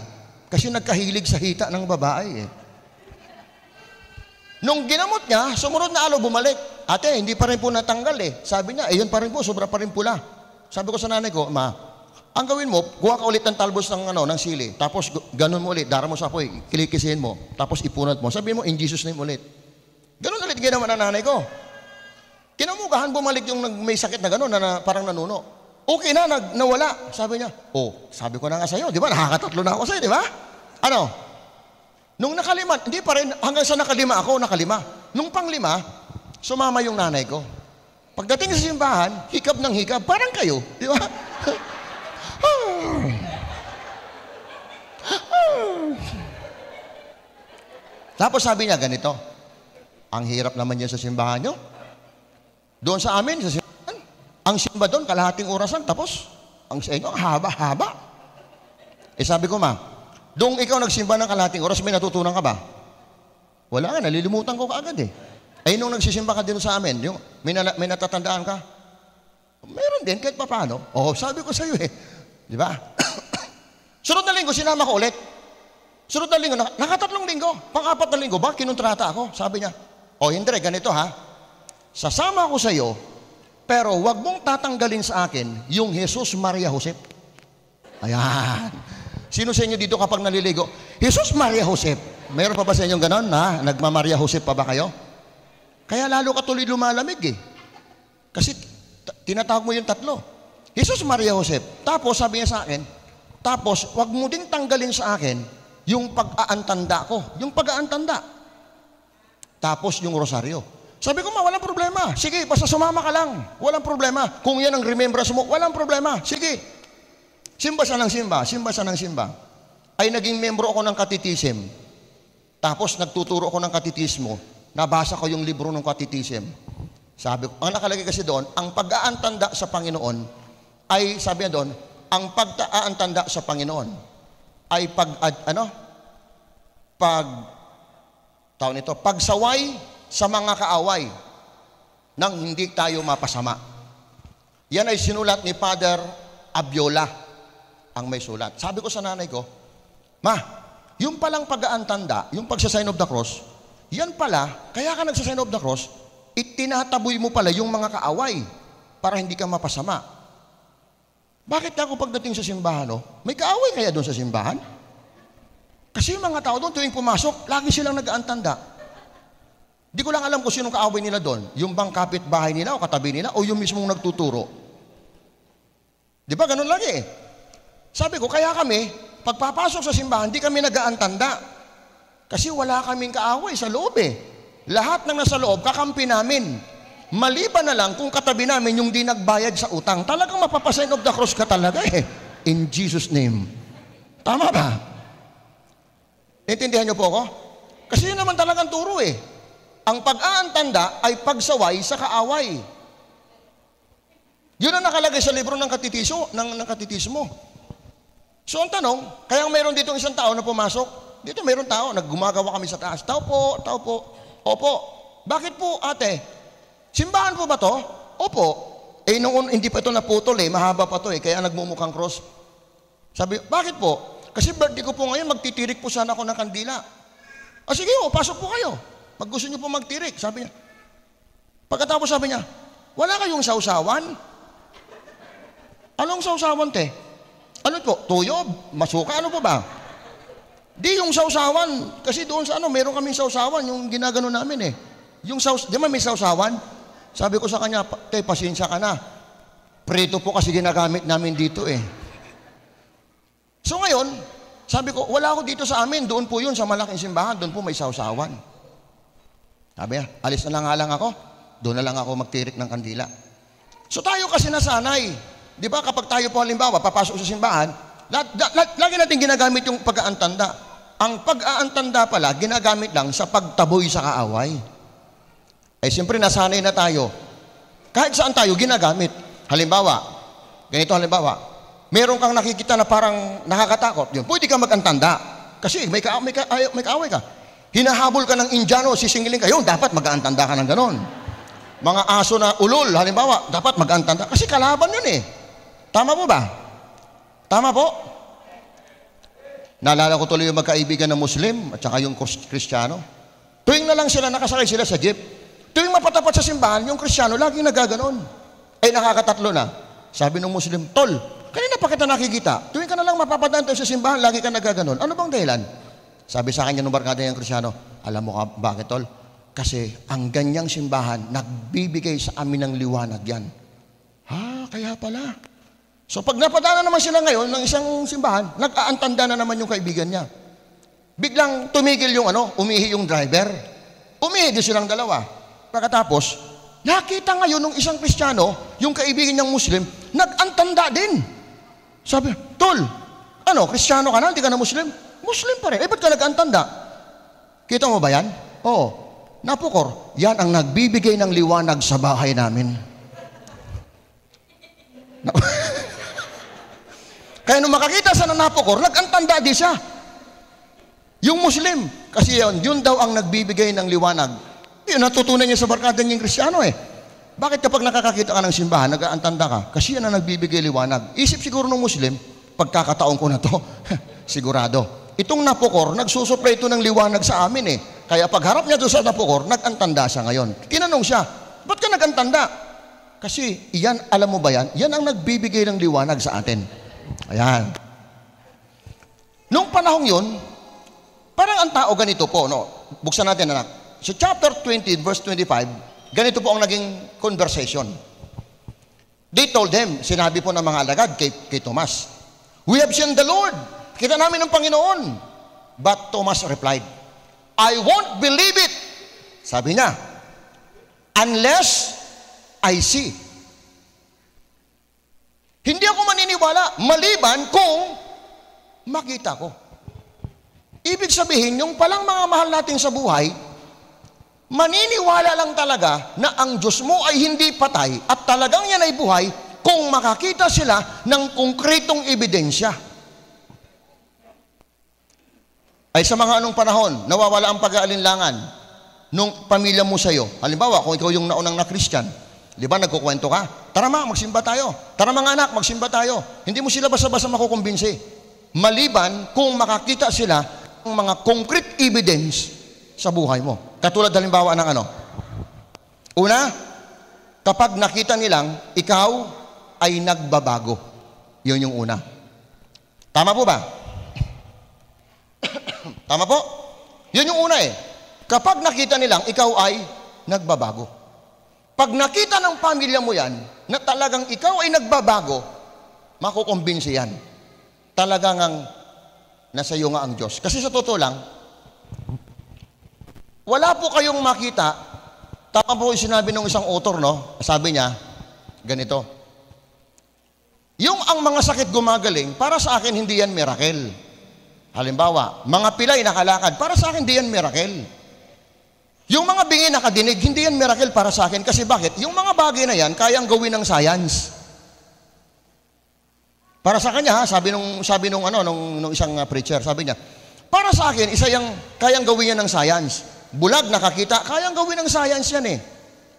[SPEAKER 1] Kasi nagkahilig sa hita ng babae eh. Nung ginamot niya, sumunod na araw bumalik. Ate, hindi pa rin po natanggal eh. Sabi niya, yun pa rin po, sobra pa rin pula. Sabi ko sa nanay ko, ma, Ang gawin mo, kuha ka ulit ng talbos ng sili, tapos ganun mo ulit, dara mo sa apoy, kilikisihin mo, tapos ipunat mo. Sabihin mo, in Jesus name ulit. Ganun ulit ginawa ng nanay ko. Kinamukahan, bumalik yung may sakit na gano'n, na parang nanuno. Okay na, nawala. Sabi niya, sabi ko na nga sa'yo, di ba? Nakakatatlo na ako sa'yo, di ba? Ano? Nung nakalima, hindi pa rin, hanggang sa nakalima. Nung panglima, sumama yung nanay ko. Pagdating sa simbahan, hikab ng hikab, parang kayo, di ba? Tapos sabi niya ganito, ang hirap naman niya sa simbahan niyo. Doon sa amin, sa simbahan, ang simba doon, kalahating orasan, tapos, ang sa inyo, haba-haba. Sabi ko, ma, doon ikaw nagsimba ng kalahating oras, may natutunan ka ba? Wala nga, nalilimutan ko kaagad nung nagsisimba ka din sa amin, yung, may natatandaan ka? Meron din, kahit pa paano. Sabi ko sa iyo Di ba? Sunod na linggo, sinama ko ulit. Sunod na linggo, nakatatlong linggo. Pang-apat na linggo ba, kinontrata ako. Sabi niya, Hindre, ganito ha. Sasama ako sa iyo, pero wag mong tatanggalin sa akin yung Jesus Maria Josep. Ayan. Sino sa inyo dito kapag naliligo? Jesus Maria Josep. Mayroon pa ba sa inyong ganon na nagma-Maria Josep pa ba kayo? Kaya lalo ka tuloy lumalamig Kasi tinatawag mo yung tatlo. Jesus Maria Josep. Tapos sabi niya sa akin, tapos wag mo ding tanggalin sa akin yung pag-aantanda ko. Yung pag-aantanda. Tapos yung rosaryo. Sabi ko, walang problema. Sige, basta sumama ka lang. Walang problema. Kung yan ang remembrance mo, walang problema. Sige. Simba siya ng simba. Ay naging membro ako ng katitism. Tapos nagtuturo ako ng katitismo. Nabasa ko yung libro ng katitism. Sabi ko, ang nakalagay kasi doon, ang pag-aantanda sa Panginoon ay, sabi niya doon, ang pag-aantanda sa Panginoon ay pagsaway sa mga kaaway nang hindi tayo mapasama. Yan ay sinulat ni Father Abiola ang may sulat. Sabi ko sa nanay ko, ma, yung palang pag-aantanda, yung pagsasign of the cross, yan pala, kaya ka nagsasign of the cross, itinataboy mo pala yung mga kaaway para hindi ka mapasama. Bakit ako pagdating sa simbahan, may kaaway kaya doon sa simbahan? Kasi yung mga tao doon, tuwing pumasok, lagi silang nag-aantanda. Di ko lang alam kung sinong kaaway nila doon. Yung bang kapitbahay nila o katabi nila o yung mismong nagtuturo. Di ba? Ganun lagi Sabi ko, kaya kami, pagpapasok sa simbahan, di kami nag-aantanda. Kasi wala kaming kaaway sa loob Lahat ng nasa loob, kakampi namin. Maliban na lang kung katabi namin yung di nagbayad sa utang. Talagang mapapasign of the cross ka talaga In Jesus name. Tama ba? Intindihan niyo po ako? Kasi yun naman talagang turo Ang pag-aantanda ay pagsaway sa kaaway. Yun ang nakalagay sa libro ng katitismo. So ang tanong, kaya mayroon dito isang tao na pumasok, dito mayroon tao, naggumagawa kami sa taas. Tao po. Opo. Bakit po, ate? Simbahan po ba to? Opo. Noon hindi pa ito naputol mahaba pa to kaya nagmumukhang cross. Sabi, bakit po? Kasi birthday ko po ngayon, magtitirik po sana ako ng kandila. Sige pasok po kayo. Pag gusto niyo po magtirik, sabi niya. Pagkatapos sabi niya, wala kayong sausawan? Anong sausawan, te? Ano po? Tuyo? Masuka? Ano po ba? Di yung sausawan. Kasi doon sa meron kaming sausawan, yung ginagano namin Yung di ba may sausawan? Sabi ko sa kanya, te, pasensya ka na. Prito po kasi ginagamit namin dito So ngayon, sabi ko, wala ako dito sa amin. Doon po yun sa malaking simbahan. Doon po may sausawan. Sabi niya, alis na lang ako. Doon na lang ako magtirik ng kandila. So tayo kasi nasanay. Di ba kapag tayo po halimbawa, papasok sa simbahan, lagi natin ginagamit yung pag-aantanda. Ang pag-aantanda pala, ginagamit lang sa pagtaboy sa kaaway. Siyempre nasanay na tayo. Kahit saan tayo, ginagamit. Halimbawa, meron kang nakikita na parang nakakatakot. Yun, pwede ka mag-antanda. Kasi may kaaway ka. Hinahabol ka ng Indiano, sisingilin ka. Yun, dapat mag-aantanda ka ng ganon. Mga aso na ulol, halimbawa, dapat mag-aantanda. Kasi kalaban yun Tama po ba? Tama po? Naalala ko tuloy yung magkaibigan ng Muslim at saka yung Kristiyano. Tuwing na lang sila, nakasakay sila sa jeep. Tuwing mapatapat sa simbahan, yung Kristiyano, laging nagaganon. Nakakatatlo na. Sabi ng Muslim, Tol, kanina pa kita nakikita. Tuwing ka na lang mapapadaan tayo sa simbahan, lagi ka nagaganon. Ano bang dahilan? Sabi sa akin yung barkada ng Kristyano, alam mo ka, bakit tol? Kasi ang ganyang simbahan, nagbibigay sa amin ng liwanag yan. Kaya pala. So pag napadaan naman sila ngayon ng isang simbahan, nag-aantanda na naman yung kaibigan niya. Biglang tumigil yung umihi yung driver. Umihi din silang dalawa. Pagkatapos, nakita ngayon ng isang Kristiyano, yung kaibigan niyang Muslim, nag-antanda din. Sabi, tol, Kristiyano ka na, hindi ka na Muslim? Muslim pa rin. Ba't ka nag-antanda? Kita mo ba yan? Oo. Napukor, yan ang nagbibigay ng liwanag sa bahay namin. Kaya nung makakita sa Napukor, nag-antanda di siya. Yung Muslim, kasi yun daw ang nagbibigay ng liwanag. Yun, natutunan niya sa barkada niyang Kristiyano Bakit kapag nakakakita ka ng simbahan, nag-aantanda ka? Kasi yan ang nagbibigay liwanag. Isip siguro ng Muslim, pagkakataon ko na to, sigurado. Itong Napukor, nagsusupply ito ng liwanag sa amin Kaya pagharap niya doon sa Napukor, nag-antanda siya ngayon. Tinanong siya, ba't ka nag-antanda? Kasi iyan, alam mo ba yan? Yan ang nagbibigay ng liwanag sa atin. Ayan. Noong panahong yun, parang ang tao ganito po, Buksan natin, anak. So chapter 20, verse 25, ganito po ang naging conversation. They told them, sinabi po ng mga alagad kay Tomas, "We have seen the Lord." Kita namin ang Panginoon. But Thomas replied, "I won't believe it." Sabi niya, "Unless I see." Hindi ako maniniwala maliban kung makita ko. Ibig sabihin, yung palang mga mahal natin sa buhay, maniniwala lang talaga na ang Diyos mo ay hindi patay at talagang yan ay buhay kung makakita sila ng konkretong ebidensya. Ay sa mga anong panahon, nawawala ang pag-aalinlangan nung pamilya mo sa'yo. Halimbawa, kung ikaw yung naunang na Christian, di ba nagkukwento ka? Tara ma, magsimba tayo. Tara mga anak, magsimba tayo. Hindi mo sila basta-basta makukumbinsi. Maliban kung makakita sila ng mga concrete evidence sa buhay mo. Katulad halimbawa ng Una, kapag nakita nilang ikaw ay nagbabago. Yun yung una. Tama po ba? Tama po? Yun yung una Kapag nakita nilang ikaw ay nagbabago. Pag nakita ng pamilya mo yan, na talagang ikaw ay nagbabago, makukumbinsi yan. Talagang nasa iyo nga ang Diyos. Kasi sa totoo lang, wala po kayong makita. Tama po yung sinabi ng isang author, Sabi niya, ganito, yung ang mga sakit gumagaling, para sa akin hindi yan miracle. Halimbawa, mga pilay nakalakad, para sa akin hindi yan miracle. Yung mga bingi nakadinig, hindi yan miracle para sa akin. Kasi bakit? Yung mga bagay na yan, kayang gawin ng science. Para sa kanya, sabi nung isang preacher, sabi niya, para sa akin, isa yung kayang gawin yan ng science. Bulag, nakakita, kayang gawin ng science yan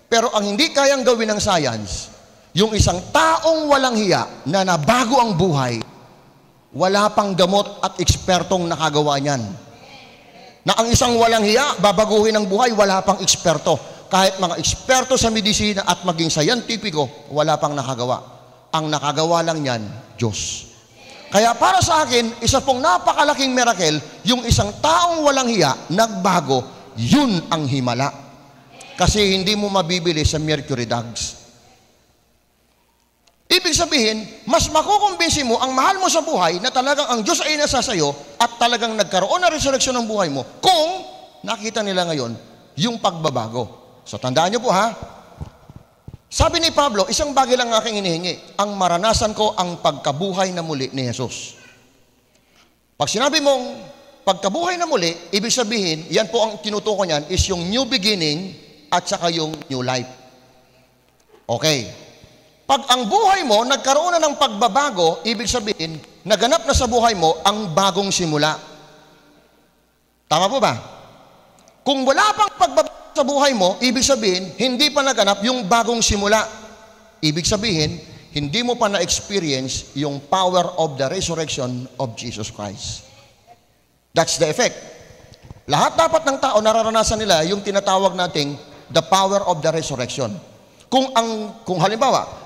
[SPEAKER 1] Pero ang hindi kayang gawin ng science, yung isang taong walang hiya na nabago ang buhay, wala pang gamot at ekspertong nakagawa niyan. Na ang isang walang hiya, babaguhin ang buhay, wala pang eksperto. Kahit mga eksperto sa medisina at maging scientifico, wala pang nakagawa. Ang nakagawa lang yan, Diyos. Kaya para sa akin, isa pong napakalaking miracle, yung isang taong walang hiya, nagbago, yun ang himala. Kasi hindi mo mabibili sa Mercury Drugs. Ibig sabihin, mas makukumbinsi mo ang mahal mo sa buhay na talagang ang Diyos ay nasa sayo at talagang nagkaroon na resurrection ng buhay mo kung nakita nila ngayon yung pagbabago. So tandaan niyo po Sabi ni Pablo, isang bagay lang aking hinihingi, ang maranasan ko ang pagkabuhay na muli ni Jesus. Pag sinabi mong pagkabuhay na muli, ibig sabihin, yan po ang tinutukoy niyan is yung new beginning at saka yung new life. Okay. Pag ang buhay mo nagkaroon na ng pagbabago, ibig sabihin, naganap na sa buhay mo ang bagong simula. Tama po ba? Kung wala pang pagbabago sa buhay mo, ibig sabihin, hindi pa naganap yung bagong simula. Ibig sabihin, hindi mo pa na-experience yung power of the resurrection of Jesus Christ. That's the effect. Lahat dapat ng tao nararanasan nila yung tinatawag nating the power of the resurrection. Kung halimbawa,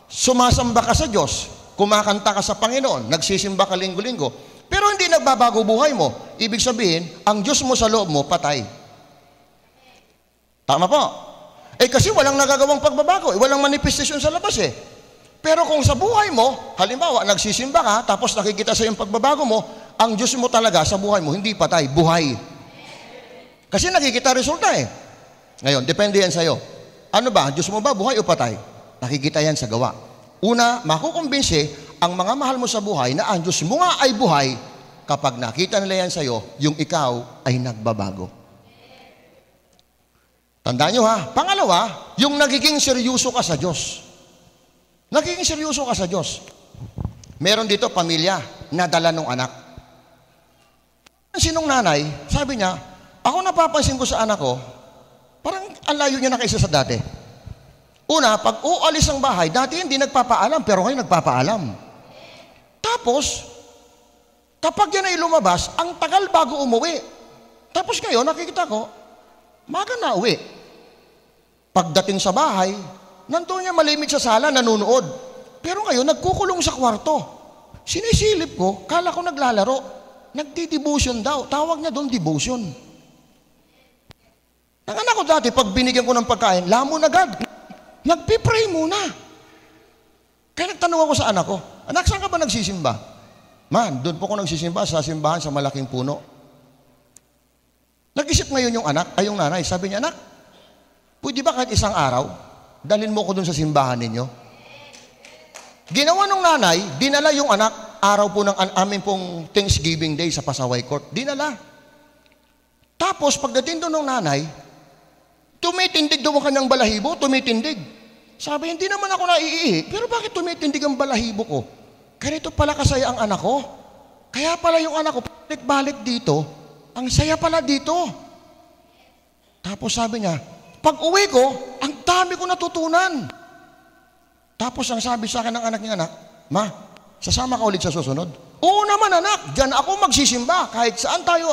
[SPEAKER 1] sumasamba ka sa Diyos, kumakanta ka sa Panginoon, nagsisimba ka linggo-linggo, pero hindi nagbabago buhay mo. Ibig sabihin, ang Diyos mo sa loob mo, patay. Tama po. Kasi walang nagagawang pagbabago, walang manifestation sa labas eh. Pero kung sa buhay mo, halimbawa, nagsisimba ka, tapos nakikita sa yung pagbabago mo, ang Diyos mo talaga sa buhay mo, hindi patay, buhay. Kasi nakikita resulta eh. Ngayon, depende yan sa'yo. Ano ba, Diyos mo ba, buhay o patay? Nakikita yan sa gawa. Una, makukumbinsi ang mga mahal mo sa buhay na ang Diyos mo nga ay buhay kapag nakita nila yan sa'yo, yung ikaw ay nagbabago. Tandaan nyo ha. Pangalawa, yung nagiging seryoso ka sa Diyos. Nagiging seryoso ka sa Diyos. Meron dito pamilya na dala ng anak. Sinong nanay, sabi niya, ako napapansin ko sa anak ko, parang ang layo niya na kaysa sa dati. Una, pag ualis ang bahay, dati hindi nagpapaalam, pero ngayon nagpapaalam. Tapos, kapag yan ay lumabas, ang tagal bago umuwi. Tapos ngayon, nakikita ko, maga na uwi. Pagdating sa bahay, nandun niya malimit sa sala, nanonood. Pero ngayon, nagkukulong sa kwarto. Sinisilip ko, kala ko naglalaro. Nagdi-devotion daw. Tawag niya doon, devotion. Ang anak ko dati, pag binigyan ko ng pagkain, lamon agad. Nagpipray muna. Kaya nagtanong ako sa anak ko, anak, saan ka ba nagsisimba? Man, doon po ko nagsisimba sa simbahan sa malaking puno. Nag-isip ngayon yung anak, ay yung nanay, sabi niya, anak, pwede ba kahit isang araw, dalhin mo ko doon sa simbahan ninyo? Ginawa ng nanay, dinala yung anak, araw po ng amin pong Thanksgiving Day sa Pasaway Court. Dinala. Tapos, pagdating doon ng nanay, tumitindig daw ang kanyang balahibo, tumitindig. Sabi, hindi naman ako naiihi, pero bakit tumitindig ang balahibo ko? Ganito pala kasaya ang anak ko. Kaya pala yung anak ko, balik-balik dito, ang saya pala dito. Tapos sabi niya, pag uwi ko, ang dami ko natutunan. Tapos ang sabi sa akin ng anak niya, anak, ma, sasama ka ulit sa susunod? Oo naman anak, dyan ako magsisimba. Kahit saan tayo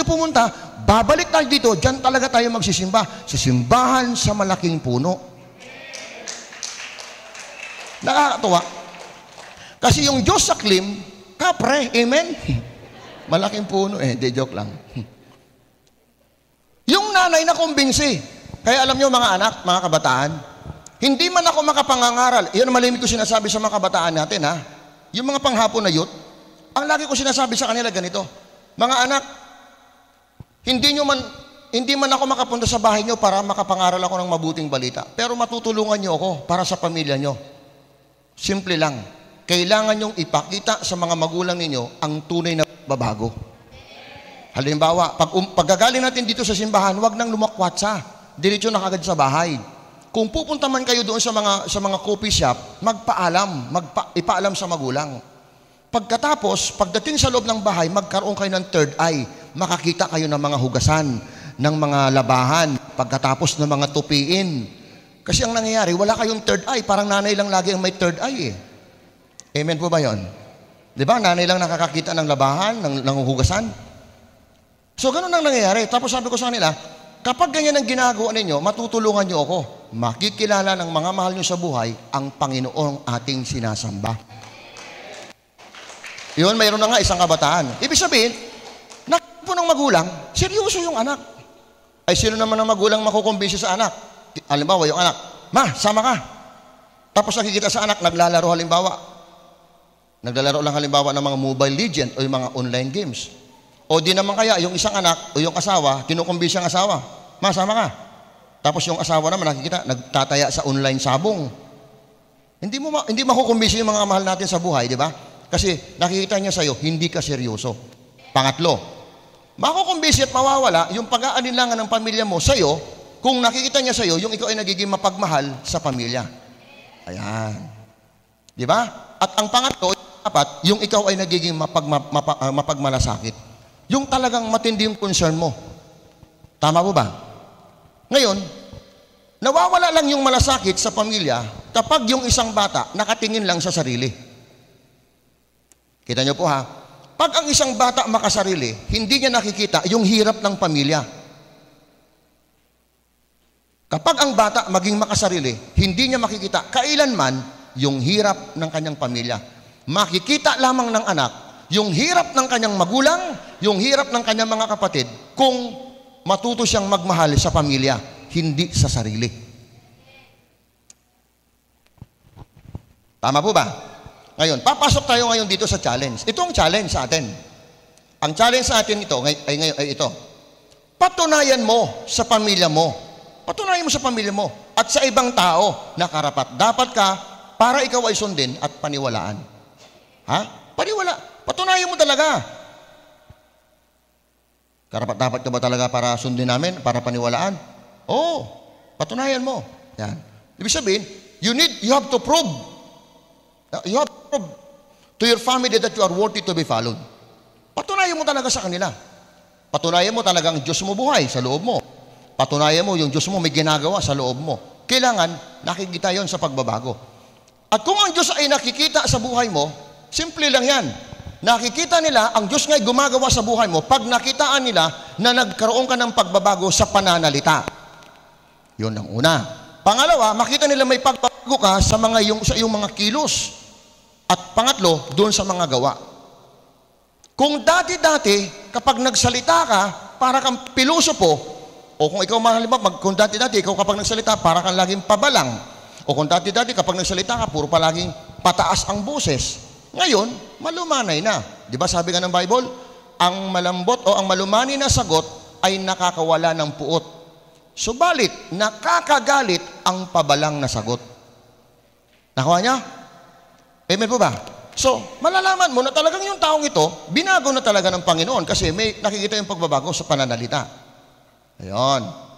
[SPEAKER 1] pumunta, babalik tayo dito, dyan talaga tayo magsisimba. Sa simbahan sa malaking puno. Nakakatuwa. Kasi yung Diyos sa Klim, kapre, amen? Malaking puno di joke lang. Yung nanay na kumbinsi. Kaya alam nyo mga anak, mga kabataan, hindi man ako makapangangaral. Iyon ang malimit ko sinasabi sa mga kabataan natin ha. Yung mga panghapon na youth, ang lagi ko sinasabi sa kanila ganito, mga anak, hindi man ako makapunta sa bahay nyo para makapangaral ako ng mabuting balita. Pero matutulungan nyo ako para sa pamilya nyo. Simple lang. Kailangan nyong ipakita sa mga magulang ninyo ang tunay na babago. Halimbawa, paggagaling natin dito sa simbahan, huwag nang lumakwatsa. Diretso na kagad sa bahay. Kung pupunta man kayo doon sa mga coffee shop, ipaalam sa magulang. Pagkatapos, pagdating sa loob ng bahay, magkaroon kayo ng third eye. Makakita kayo ng mga hugasan, ng mga labahan, pagkatapos ng mga tupiin. Kasi ang nangyayari, wala kayong third eye. Parang nanay lang lagi ang may third eye Amen po ba yun? Di ba? Nanay lang nakakakita ng labahan, ng hugasan. So, ganun ang nangyayari. Tapos sabi ko sa kanila, kapag ganyan ang ginagawa ninyo, matutulungan nyo ako. Makikilala ng mga mahal nyo sa buhay ang Panginoong ating sinasamba. Yun, mayroon na nga isang kabataan. Ibig sabihin, po ng magulang, seryoso yung anak. Ay, sino naman ang magulang makukumbinsi sa anak? Halimbawa, yung anak, ma, sama ka. Tapos nakikita sa anak, naglalaro halimbawa. Naglalaro lang halimbawa ng mga Mobile Legends o yung mga online games. O di naman kaya, yung isang anak o yung asawa, kinukumbinsi ang asawa, ma, sama ka. Tapos yung asawa naman, nakikita, nagtataya sa online sabong. Hindi makukumbinsi yung mga mahal natin sa buhay, di ba? Kasi nakikita niya sa'yo, hindi ka seryoso. Pangatlo, makukumbisi at mawawala yung pag-aalinlangan ng pamilya mo sa'yo kung nakikita niya sa'yo yung ikaw ay nagiging mapagmahal sa pamilya. Ayan. Di ba? At ang pangatlo, dapat, yung ikaw ay nagiging mapagmalasakit. Yung talagang matindi yung concern mo. Tama po ba? Ngayon, nawawala lang yung malasakit sa pamilya kapag yung isang bata nakatingin lang sa sarili. Kita niyo po ha? Pag ang isang bata makasarili, hindi niya nakikita yung hirap ng pamilya. Kapag ang bata maging makasarili, hindi niya makikita kailanman yung hirap ng kanyang pamilya. Makikita lamang ng anak yung hirap ng kanyang magulang, yung hirap ng kanyang mga kapatid, kung matuto siyang magmahal sa pamilya, hindi sa sarili. Tama po ba? Ngayon, papasok tayo ngayon dito sa challenge. Ito ang challenge sa atin. Ang challenge sa atin ito ay ito. Patunayan mo sa pamilya mo. Patunayan mo sa pamilya mo at sa ibang tao na karapat dapat ka para ikaw ay sundin at paniwalaan. Ha? Paniwala. Patunayan mo talaga. Karapat dapat ka ba talaga para sundin namin, para paniwalaan? Oo. Patunayan mo. Yan. Ibig sabihin, you have to prove. You have to prove to your family that you are worthy to be followed. Patunayan mo talaga sa kanila. Patunayan mo talagang Diyos mo buhay sa loob mo. Patunayan mo yung Diyos mo may ginagawa sa loob mo. Kailangan nakikita yon sa pagbabago. At kung ang Diyos ay nakikita sa buhay mo, simple lang yan. Nakikita nila, ang Diyos nga'y gumagawa sa buhay mo pag nakitaan nila na nagkaroon ka ng pagbabago sa pananalita. Yun ang una. Pangalawa, makita nila may pagbabago ka sa iyong mga kilos. At pangatlo, doon sa mga gawa. Kung dati-dati, kapag nagsalita ka, para kang pilosopo, o kung ikaw kung dati-dati, ikaw kapag nagsalita, para kang laging pabalang, o kung dati-dati, kapag nagsalita ka, puro palaging pataas ang boses. Ngayon, malumanay na. Di ba sabi nga ng Bible, ang malambot o ang malumani na sagot ay nakakawala ng puot. Subalit, nakakagalit ang pabalang na sagot. Nakuha niya? Amen po ba? So, malalaman mo na talagang yung taong ito, binago na talaga ng Panginoon kasi may nakikita yung pagbabago sa pananalita. Ayan.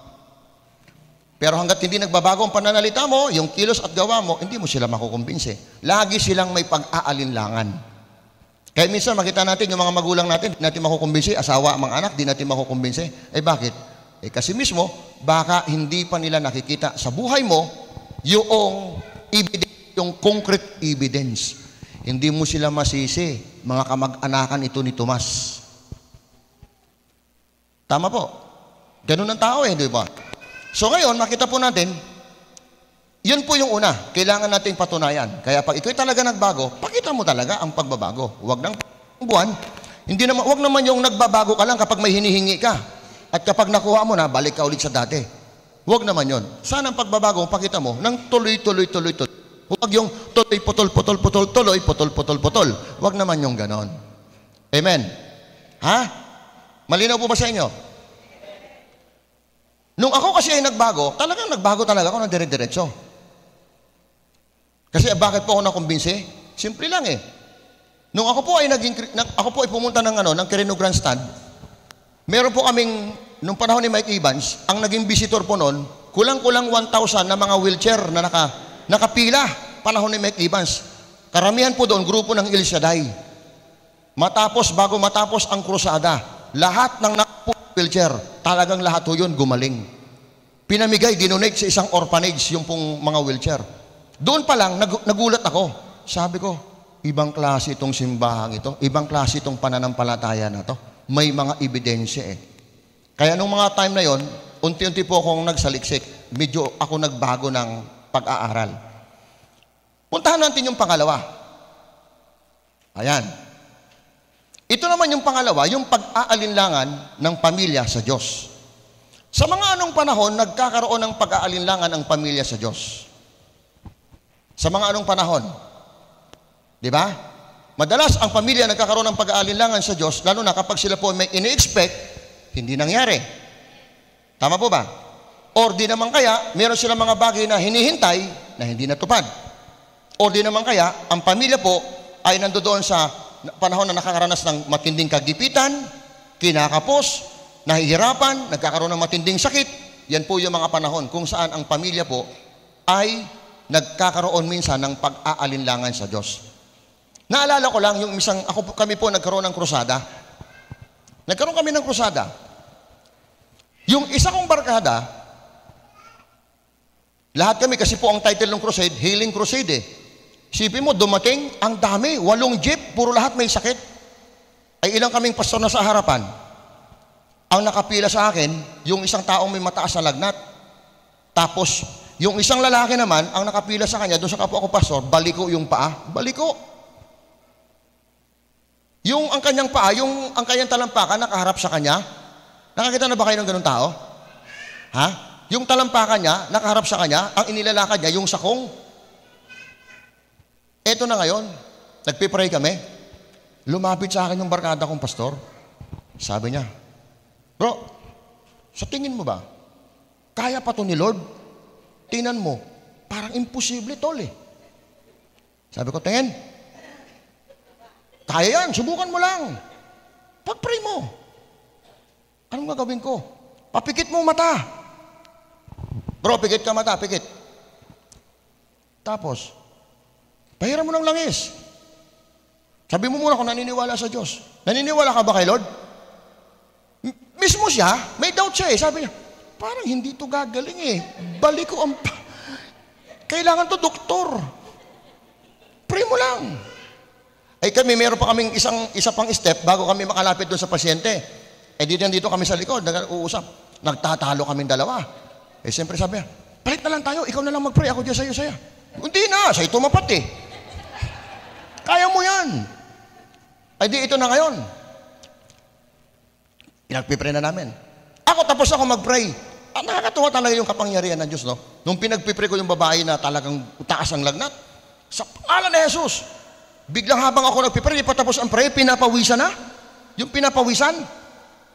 [SPEAKER 1] Pero hanggat hindi nagbabago ang pananalita mo, yung kilos at gawa mo, hindi mo sila makukumbinse. Lagi silang may pag-aalinlangan. Kaya minsan makita natin yung mga magulang natin, di natin makukumbinse, asawa, mga anak, di natin makukumbinse. Eh bakit? Eh kasi mismo, baka hindi pa nila nakikita sa buhay mo yung evidence, yung concrete evidence. Hindi mo sila masisi, mga kamag-anakan ito ni Tomas. Tama po. Ganun ang tao di ba? So ngayon, makita po natin, yun po yung una, kailangan nating patunayan. Kaya pag ito'y talaga nagbago, pakita mo talaga ang pagbabago. Huwag nang buwan. Huwag naman yung nagbabago ka lang kapag may hinihingi ka. At kapag nakuha mo na, balik ka ulit sa dati. Huwag naman yun. Sana ang pagbabago, pakita mo, ng tuloy-tuloy. Huwag yung tuloy, putol. Huwag naman yung ganon. Amen. Ha? Malinaw po ba sa inyo? Nung ako kasi ay nagbago talaga ako ng dire-diretso. Kasi bakit po ako nakumbinsi? Simple lang Nung ako po ay pumunta ng Quirino Grandstand, meron po kaming, nung panahon ni Mike Evans, ang naging visitor po noon, kulang-kulang 1,000 na mga wheelchair na nakapila, panahon ni Mike Evans. Karamihan po doon, grupo ng El Shaddai. Bago matapos ang krusada, lahat ng wheelchair, talagang lahat po yun gumaling. Pinamigay, dinonate sa isang orphanage yung pong mga wheelchair. Doon pa lang, nagulat ako. Sabi ko, ibang klase itong simbahan ito, ibang klase itong pananampalataya na to. May mga ebidensya Kaya nung mga time na yon, unti-unti po akong nagsaliksik. Medyo ako nagbago ng pag-aaral. Puntahan natin yung pangalawa. Ayan. Ito naman yung pangalawa, yung pag-aalinlangan ng pamilya sa Diyos. Sa mga anong panahon, nagkakaroon ng pag-aalinlangan ang pamilya sa Diyos? Sa mga anong panahon? Di ba? Madalas, ang pamilya nagkakaroon ng pag-aalinlangan sa Diyos, lalo na kapag sila po may ini-expect, hindi nangyari. Tama po ba? Or di naman kaya, meron silang mga bagay na hinihintay na hindi natupad. Or di naman kaya, ang pamilya po ay nandoon sa panahon na nakakaranas ng matinding kagipitan, kinakapos, nahihirapan, nagkakaroon ng matinding sakit. Yan po yung mga panahon kung saan ang pamilya po ay nagkakaroon minsan ng pag-aalinlangan sa Diyos. Naalala ko lang yung kami po nagkaroon ng krusada. Nagkaroon kami ng krusada. Yung isa kong barkada, lahat kami kasi po ang title ng crusade, Healing Crusade Sipin mo, dumating, ang dami, 8 jeep, puro lahat may sakit. Ay ilang kaming pastor na sa harapan. Ang nakapila sa akin, yung isang taong may mataas na lagnat. Tapos, Yung isang lalaki naman, ang nakapila sa kanya, doon sa kapwa ko pastor, baliko yung paa. Baliko. Yung ang kanyang paa, ang kanyang talampakan nakaharap sa kanya. Nakakita na ba kayo ng ganung tao? Ha? Yung talampakan niya, nakaharap sa kanya, ang inilalakad niya, yung sakong. Eto na ngayon, nagpipray kami. Lumapit sa akin yung barkada kong pastor. Sabi niya, bro, sa tingin mo ba, kaya pa to ni Lord? Tingnan mo, parang imposible tol eh. Sabi ko, tingin, kaya yan, subukan mo lang. Pag-pray mo. Anong gagawin ko? Papikit mo mata. Bro, pikit ka mata, pikit. Tapos, pahiram mo ng langis. Sabi mo muna kung naniniwala sa Diyos. Naniniwala ka ba kay Lord? Mismo siya, may doubt siya eh. Sabi niya, parang hindi to gagaling eh. Balik ko ang... Kailangan to doktor. Pray mo lang. Ay kami, meron pa kaming isa pang step bago kami makalapit doon sa pasyente. Eh dito kami sa likod, nag-uusap. Nagtatalo kaming dalawa. Eh siyempre sabi niya, palit na lang tayo, ikaw na lang mag-pray, ako dyan sa'yo. Hindi na, sa'yo tumapat eh. Kaya mo yan. Ay di ito na ngayon. Pinagpipray na namin. Tapos ako mag-pray. Nakakatuwa talaga yung kapangyarihan ng Diyos, no? Nung pinagpipray ko yung babae na talagang taas ang lagnat, sa pangalan ni Jesus, biglang habang ako nagpipray, patapos ang pray, pinapawisan na. Yung pinapawisan.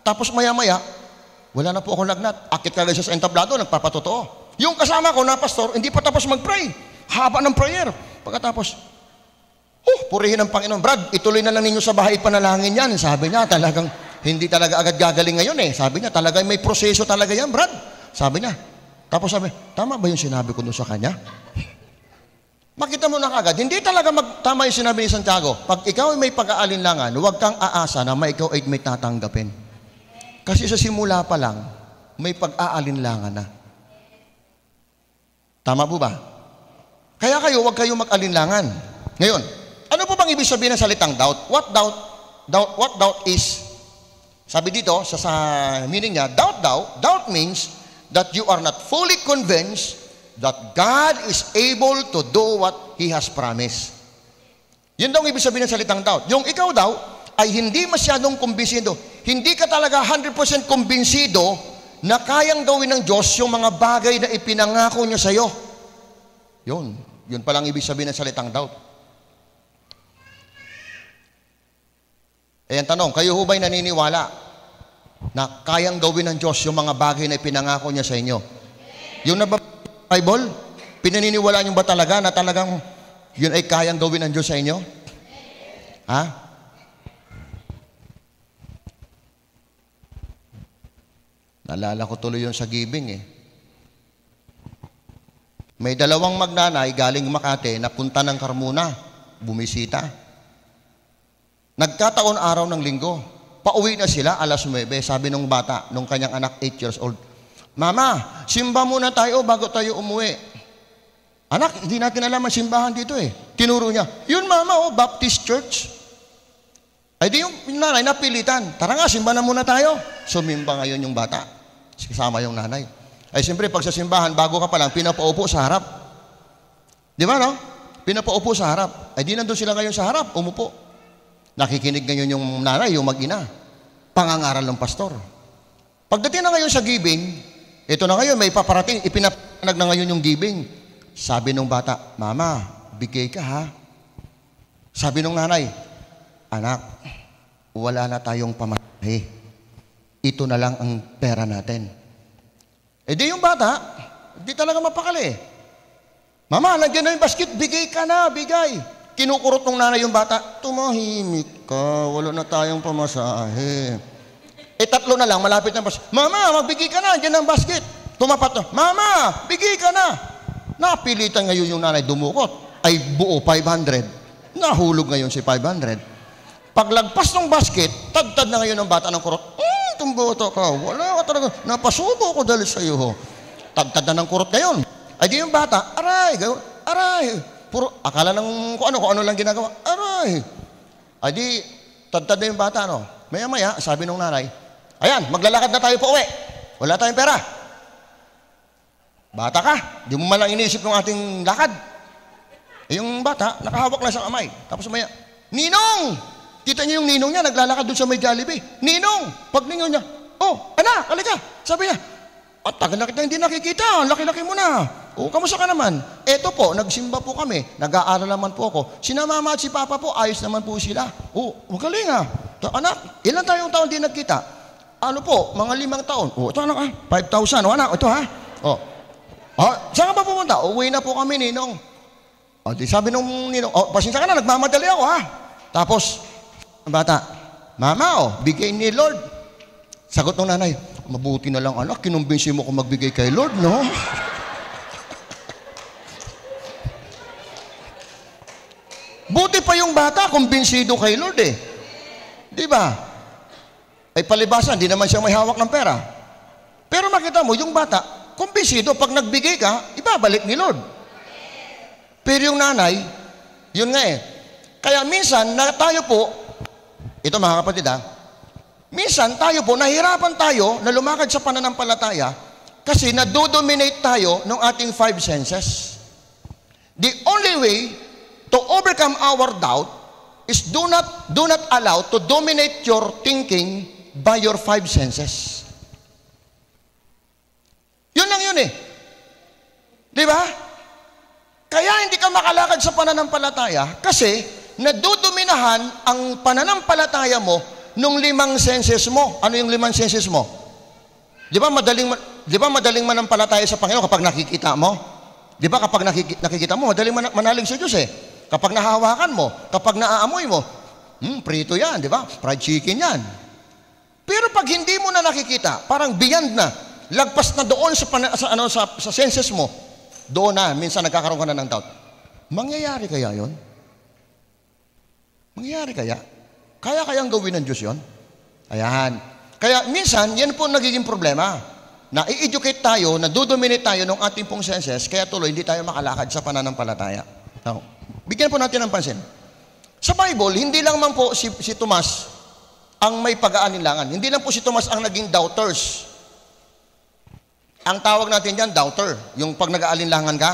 [SPEAKER 1] Tapos maya-maya, wala na po akong lagnat. Akit kagad siya sa entablado, nagpapatotoo. Yung kasama ko na pastor, hindi pa tapos mag-pray. Haba ng prayer. Pagkatapos, purihin ang Panginoon. Brad, ituloy na lang ninyo sa bahay panalangin yan. Sabi niya, talagang hindi talaga agad gagaling ngayon eh. Sabi niya, talaga may proseso talaga yan, Brad. Sabi niya. Tapos sabi, tama ba yung sinabi ko doon sa kanya? Makita mo na kagad, hindi talaga tama yung sinabi ni Santiago. Pag ikaw ay may pag-aalinlangan, huwag kang aasa na ikaw ay may tatanggapin. Kasi sa simula pa lang, may pag-aalinlangan na. Tama po ba? Kaya huwag kayo mag-alinlangan. Ngayon, ano po bang ibig sabihin ng salitang doubt? What doubt is? Sabi dito, sa meaning niya, doubt means that you are not fully convinced that God is able to do what He has promised. Yun daw ang ibig sabihin ng salitang doubt. Yung ikaw daw ay hindi masyadong kumbinsido. Hindi ka talaga 100% kumbinsido na kayang gawin ng Diyos yung mga bagay na ipinangako niya sa'yo. Yun palang ibig sabihin ng salitang doubt. Ang tanong, kayo ho ba'y naniniwala na kayang gawin ng Diyos yung mga bagay na ipinangako niya sa inyo? Yung Bible, pinaniniwala niyo ba talaga na talagang yun ay kayang gawin ng Diyos sa inyo? Ha? Naalala ko tuloy yun sa giving eh. May dalawang magnanay galing Makati na punta ng Carmona, bumisita. Nagkataon araw ng linggo. Pauwi na sila, alas 9. Sabi nung bata, nung kanyang anak, 8 years old, Mama, simba muna tayo bago tayo umuwi. Anak, hindi natin alam ang simbahan dito eh. Tinuro niya, yun mama, Baptist Church. Ay di yung nanay napilitan. Tara nga, simba na muna tayo. Sumimba ngayon yung bata. Kasama yung nanay. Ay siyempre, pag sa simbahan, bago ka pa lang, pinapaupo sa harap. Di ba, no? Pinapaupo sa harap. Ay di nandun sila ngayon sa harap, umupo. Nakikinig ngayon yung nanay, yung mag-ina. Pangangaral ng pastor. Pagdating na ngayon sa giving, ito na ngayon, may paparating, ipinapanag na ngayon yung giving. Sabi nung bata, Mama, bigay ka ha. Sabi nung nanay, Anak, wala na tayong pamasahe. Ito na lang ang pera natin. Di yung bata, di talaga mapakali. Mama, nandiyan na yung basket, bigay ka na, bigay. Kinukurot ng nanay yung bata, tumahimik ka, wala na tayong pamasahe. Tatlo na lang, malapit na basket. Mama, magbigay ka na, dyan ang basket. Tumapat na, Mama, bigay ka na. Napilitan ngayon yung nanay dumukot. Ay buo 500. Nahulog ngayon si 500. Paglagpas ng basket, tagtad na ngayon ng bata ng kurot. Tumboto ka, wala ka talaga. Napasubo ko dahil sa iyo. Tagtad na ng kurot ngayon. Ay di yung bata, aray. Puro, akala ng kung ano lang ginagawa. Aray. Ay di, tagtad na yung bata, no? Maya-maya, sabi nung nanay, ayan, maglalakad na tayo pa uwi. Wala tayong pera. Bata ka, di mo malang iniisip ng ating lakad. Yung bata, nakahawak lang sa kamay. Tapos maya, Ninong! Kita niyo yung ninong niya, naglalakad doon sa may Jollibee. Ninong! Pag ninong niya, oh, anak, halika. Sabi niya, tagal na kita hindi nakikita, laki-laki mo na. Oh, kamusta ka naman? Eto po, nagsimba po kami, nag-aaral naman po ako. Si mama at si papa po, ayos naman po sila. Oh, magaling ah. Anak, ilan tayong taon din nagkita? Ano po, mga 5 taon. Oh, ito anak 5,000. Oh, anak, ito ha. Oh, saan ka pa pumunta? Uwi na po kami, ninong. O, di sabi nung ninong, pasensya ka na, nagmamadali ako ha. Tapos, ang bata, Mama, bigay ni Lord. Sagot ng nanay, mabuti na lang anak, kinumbinsi mo ko magbigay kay Lord, no? Buti pa yung bata, kumbinsido kay Lord eh. Di ba? Ay palibasan, di naman siya may hawak ng pera. Pero makita mo, yung bata, kumbinsido, pag nagbigay ka, ibabalik ni Lord. Pero yung nanay, yun nga eh. Kaya minsan, na tayo po, ito mga kapatid minsan tayo po, nahirapan tayo na lumakad sa pananampalataya kasi nadodominate tayo ng ating 5 senses. The only way to overcome our doubt is do not allow to dominate your thinking by your 5 senses. Yun lang yun eh. Di ba? Kaya hindi ka makalakad sa pananampalataya kasi nadudominahan ang pananampalataya mo nung 5 senses mo. Ano yung 5 senses mo? Di ba madaling manampalataya sa Panginoon kapag nakikita mo? Di ba kapag nakikita mo, madaling manalig sa Diyos eh. Kapag nahawakan mo, kapag naaamoy mo, prito yan, di ba? Fried chicken yan. Pero pag hindi mo na nakikita, parang beyond na, lagpas na doon sa senses mo, doon na, minsan nagkakaroon ka na ng doubt. Mangyayari kaya yon? Mangyayari kaya? Kaya kayang gawin ng Diyos yon? Ayan. Kaya minsan, yan po nagiging problema. Na i-educate tayo, na dodominate tayo ng ating pong senses, kaya tuloy hindi tayo makalakad sa pananampalataya. Now, bigyan po natin ng pansin. Sa Bible, hindi lang man po si Tomas ang may pag-aalinlangan. Hindi lang po si Tomas ang naging doubters. Ang tawag natin dyan, doubter. Yung pag nag-aalinlangan ka,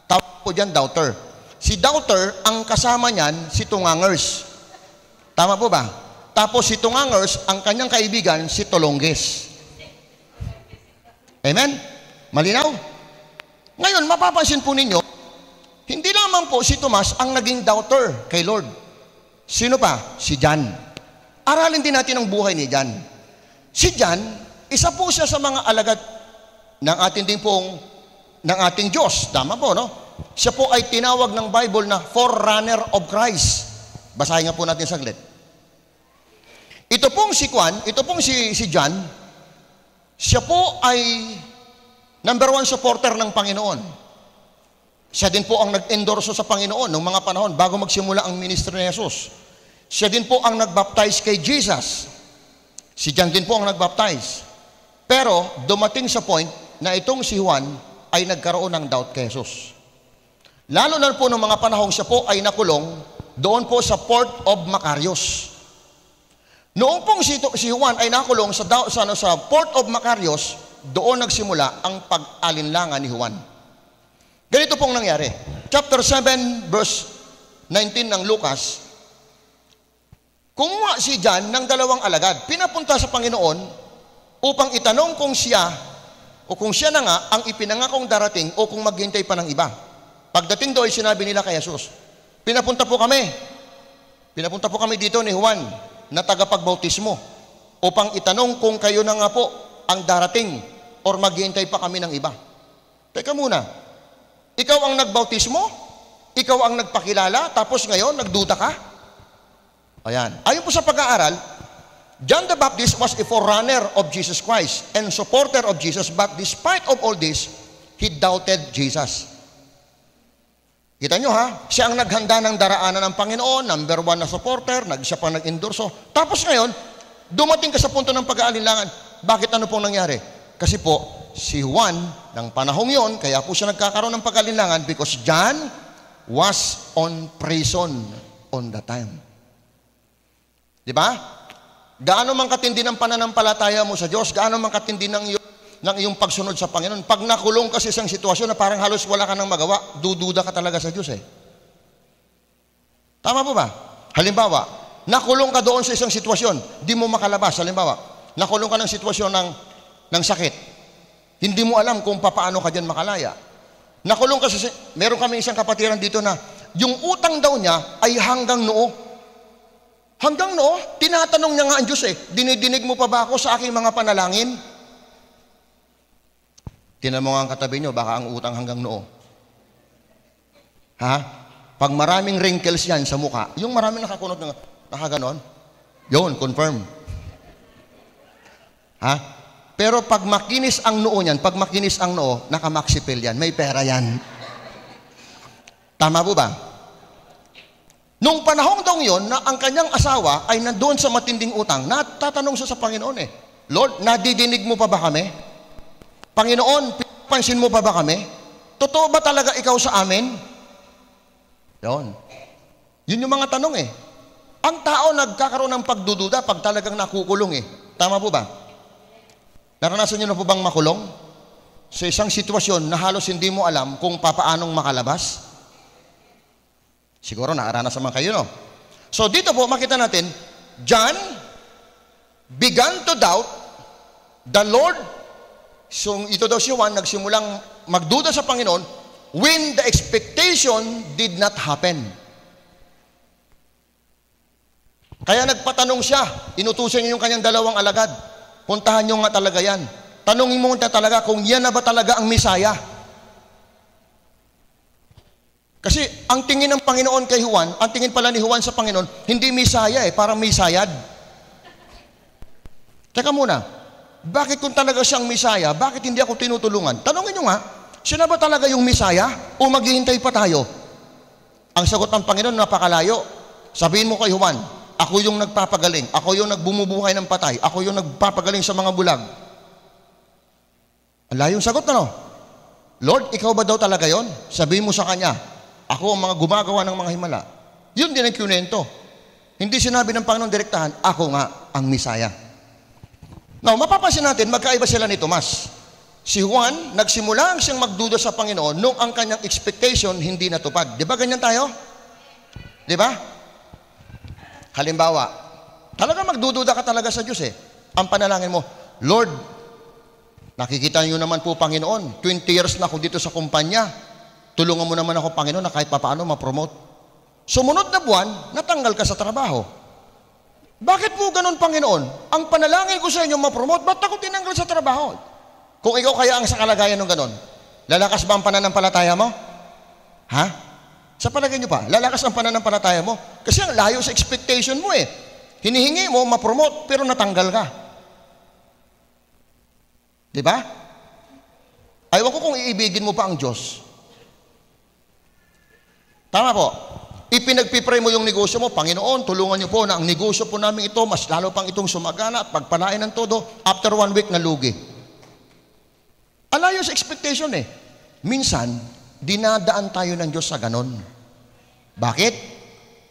[SPEAKER 1] tawag po dyan, doubter. Si doubter, ang kasama niyan, si tungangers. Tama po ba? Tapos si tungangers, ang kanyang kaibigan, si tolongges. Amen? Malinaw? Ngayon, mapapansin po ninyo, hindi lamang po si Tomas ang naging doubter kay Lord. Sino pa? Si John. Aralin din natin ang buhay ni John. Si John, isa po siya sa mga alagad ng ating Diyos. Tama po, no? Siya po ay tinawag ng Bible na forerunner of Christ. Basahin nga po natin saglit. Ito pong si John, siya po ay number 1 supporter ng Panginoon. Siya din po ang nag-endorso sa Panginoon ng mga panahon bago magsimula ang ministry ni Jesus. Siya din po ang nag-baptize kay Jesus. Si John din po ang nag-baptize. Pero dumating sa point na itong si Juan ay nagkaroon ng doubt kay Jesus. Lalo na po noong mga panahong siya po ay nakulong doon po sa port of Macarius. Noong pong si Juan ay nakulong sa port of Macarius, doon nagsimula ang pag-alinlangan ni Juan. Ganito pong nangyari. Chapter 7, verse 19 ng Lucas, kumuha si John ng 2 alagad, pinapunta sa Panginoon upang itanong kung siya na nga ang ipinangakong darating o kung maghintay pa ng iba. Pagdating doon, sinabi nila kay Jesus, Pinapunta po kami dito ni Juan na tagapagbautismo upang itanong kung kayo na nga po ang darating or maghihintay pa kami ng iba. Teka muna, ikaw ang nagbautismo? Ikaw ang nagpakilala? Tapos ngayon, nagduda ka? Ayan. Ayon po sa pag-aaral, John the Baptist was a forerunner of Jesus Christ and supporter of Jesus, but despite of all this, he doubted Jesus. Kita nyo ha, siya ang naghanda ng daraanan ng Panginoon, number 1 na supporter, siya pa nag-endorso. Tapos ngayon, dumating ka sa punto ng pag-aalinlangan. Bakit ano pong nangyari? Kasi po, si Juan, ng panahong yon, kaya po siya nagkakaroon ng pag-aalinlangan because John was on prison on that time. Di ba? Gaano man katindi ng pananampalataya mo sa Diyos, gaano man katindi ng ng iyong pagsunod sa Panginoon. Pag nakulong ka sa isang sitwasyon na parang halos wala ka nang magawa, dududa ka talaga sa Diyos eh. Tama po ba? Halimbawa, nakulong ka doon sa isang sitwasyon, di mo makalabas. Halimbawa, nakulong ka ng sitwasyon ng sakit. Hindi mo alam kung paano ka dyan makalaya. Nakulong ka sa... Meron kami isang kapatiran dito na yung utang daw niya ay hanggang noo. Hanggang noo, tinatanong niya nga ang Diyos eh, dinidinig mo pa ba ako sa aking mga panalangin? Tinan mo nga ang katabi nyo, baka ang utang hanggang noo. Ha? Pag maraming wrinkles yan sa mukha, yung maraming nakakunot na nakaganon, yun, confirm. Ha? Pero pag makinis ang noo niyan, pag makinis ang noo, nakamaxipil yan, may pera yan. Tama po ba? Nung panahong daw yun, na ang kanyang asawa ay nandoon sa matinding utang, natatanong siya sa Panginoon eh, Lord, nadidinig mo pa ba kami? Panginoon, pansin mo pa ba kami? Totoo ba talaga ikaw sa amin? Yun. Yun yung mga tanong eh. Ang tao nagkakaroon ng pagdududa pag talagang nakukulong eh. Tama po ba? Naranasan nyo na po bang makulong? Sa isang sitwasyon na halos hindi mo alam kung papaanong makalabas? Siguro nakaranas naman kayo, no? So dito po makita natin, John began to doubt the Lord. So ito daw si Juan nagsimulang magduda sa Panginoon when the expectation did not happen. Kaya nagpatanong siya, inutusan niya yung kanyang dalawang alagad. Puntahan niyo nga talaga yan. Tanungin mo nga talaga kung yan na ba talaga ang Misaya. Kasi ang tingin ng Panginoon kay Juan, ang tingin pala ni Juan sa Panginoon, hindi Misaya eh, parang Misayad. Teka muna, bakit kung talaga siyang Misaya, bakit hindi ako tinutulungan? Tanungin nyo nga, siya na ba talaga yung Misaya o maghihintay pa tayo? Ang sagot ng Panginoon, napakalayo. Sabihin mo kay Juan, ako yung nagpapagaling, ako yung nagbumubuhay ng patay, ako yung nagpapagaling sa mga bulag. Ang layong sagot na no? Lord, ikaw ba daw talaga yon? Sabihin mo sa kanya, ako ang mga gumagawa ng mga himala. Yun din ang kunento. Hindi sinabi ng Panginoon direktahan, ako nga ang Misaya. Now, mapapansin natin, magkaiba sila ni Tomas. Si Juan, nagsimula siyang magduda sa Panginoon nung ang kanyang expectation hindi natupad. Di ba ganyan tayo? Di ba? Halimbawa, talaga magdududa ka talaga sa Diyos eh. Ang panalangin mo, Lord, nakikita niyo naman po Panginoon, 20 years na ako dito sa kumpanya. Tulungan mo naman ako, Panginoon, na kahit papaano ma-promote. Sumunod na buwan, natanggal ka sa trabaho. Bakit po ganun, Panginoon? Ang panalangin ko sa inyo ma-promote, ba't ako tinanggal sa trabaho? Kung ikaw kaya ang sa kalagayan ng ganun, lalakas ba ang pananampalataya mo? Ha? Sa palagay nyo pa, lalakas ang pananampalataya mo? Kasi ang layo sa expectation mo eh. Hinihingi mo, ma-promote, pero natanggal ka. Di ba? Ayaw ko kung iibigin mo pa ang Diyos. Tama po. Ipinagpipray mo yung negosyo mo, Panginoon, tulungan niyo po na ang negosyo po namin ito, mas lalo pang itong sumagana at pagpalain ng todo, after 1 week na lugi. Alayo sa expectation eh. Minsan, dinadaan tayo ng Diyos sa ganon. Bakit?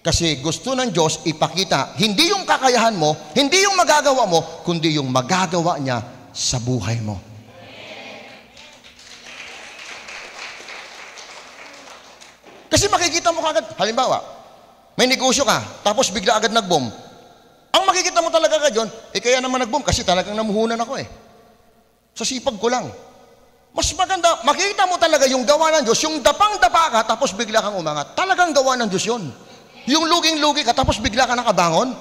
[SPEAKER 1] Kasi gusto ng Diyos ipakita, hindi yung kakayahan mo, hindi yung magagawa mo, kundi yung magagawa niya sa buhay mo. Kasi makikita mo kagad, halimbawa, may negosyo ka, tapos bigla agad nag-boom. Ang makikita mo talaga agad yun, kaya naman nag-boom, kasi talagang namuhunan ako eh. Sa sipag ko lang. Mas maganda, makikita mo talaga yung gawa ng Diyos, yung dapang-dapa ka, tapos bigla kang umangat. Talagang gawa ng Diyos yun. Yung luging-lugi ka, tapos bigla ka nakabangon.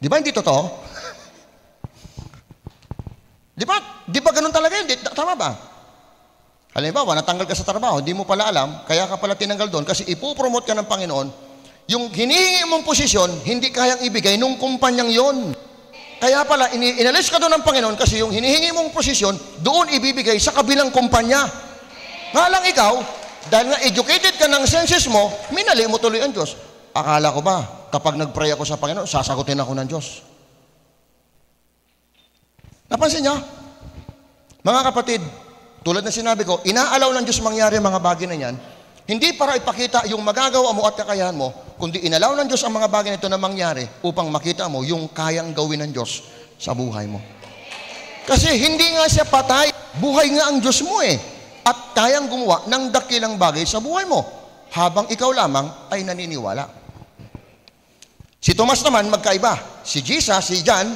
[SPEAKER 1] Di ba hindi totoo? Di ba ganun talaga yun? Tama ba? Halimbawa, natanggal ka sa trabaho, di mo pala alam, kaya ka pala tinanggal doon kasi ipopromote ka ng Panginoon, yung hinihingi mong posisyon, hindi kayang ibigay nung kumpanyang yon. Kaya pala, inalis ka doon ng Panginoon kasi yung hinihingi mong posisyon, doon ibibigay sa kabilang kumpanya. Nga lang ikaw, dahil nga educated ka ng senses mo, minali mo tuloy ang Diyos. Akala ko ba, kapag nag-pray ako sa Panginoon, sasagutin ako ng Diyos. Napansin niya? Mga kapatid, tulad na sinabi ko, inaalaw ng Diyos mangyari ang mga bagay na yan Hindi para ipakita yung magagawa mo at kakayahan mo, kundi inalaw ng Diyos ang mga bagay na ito na mangyari upang makita mo yung kayang gawin ng Diyos sa buhay mo. Kasi hindi nga siya patay, buhay nga ang Diyos mo eh. At kayang gumawa ng dakilang bagay sa buhay mo habang ikaw lamang ay naniniwala. Si Tomas naman magkaiba. Si Jesus, si John,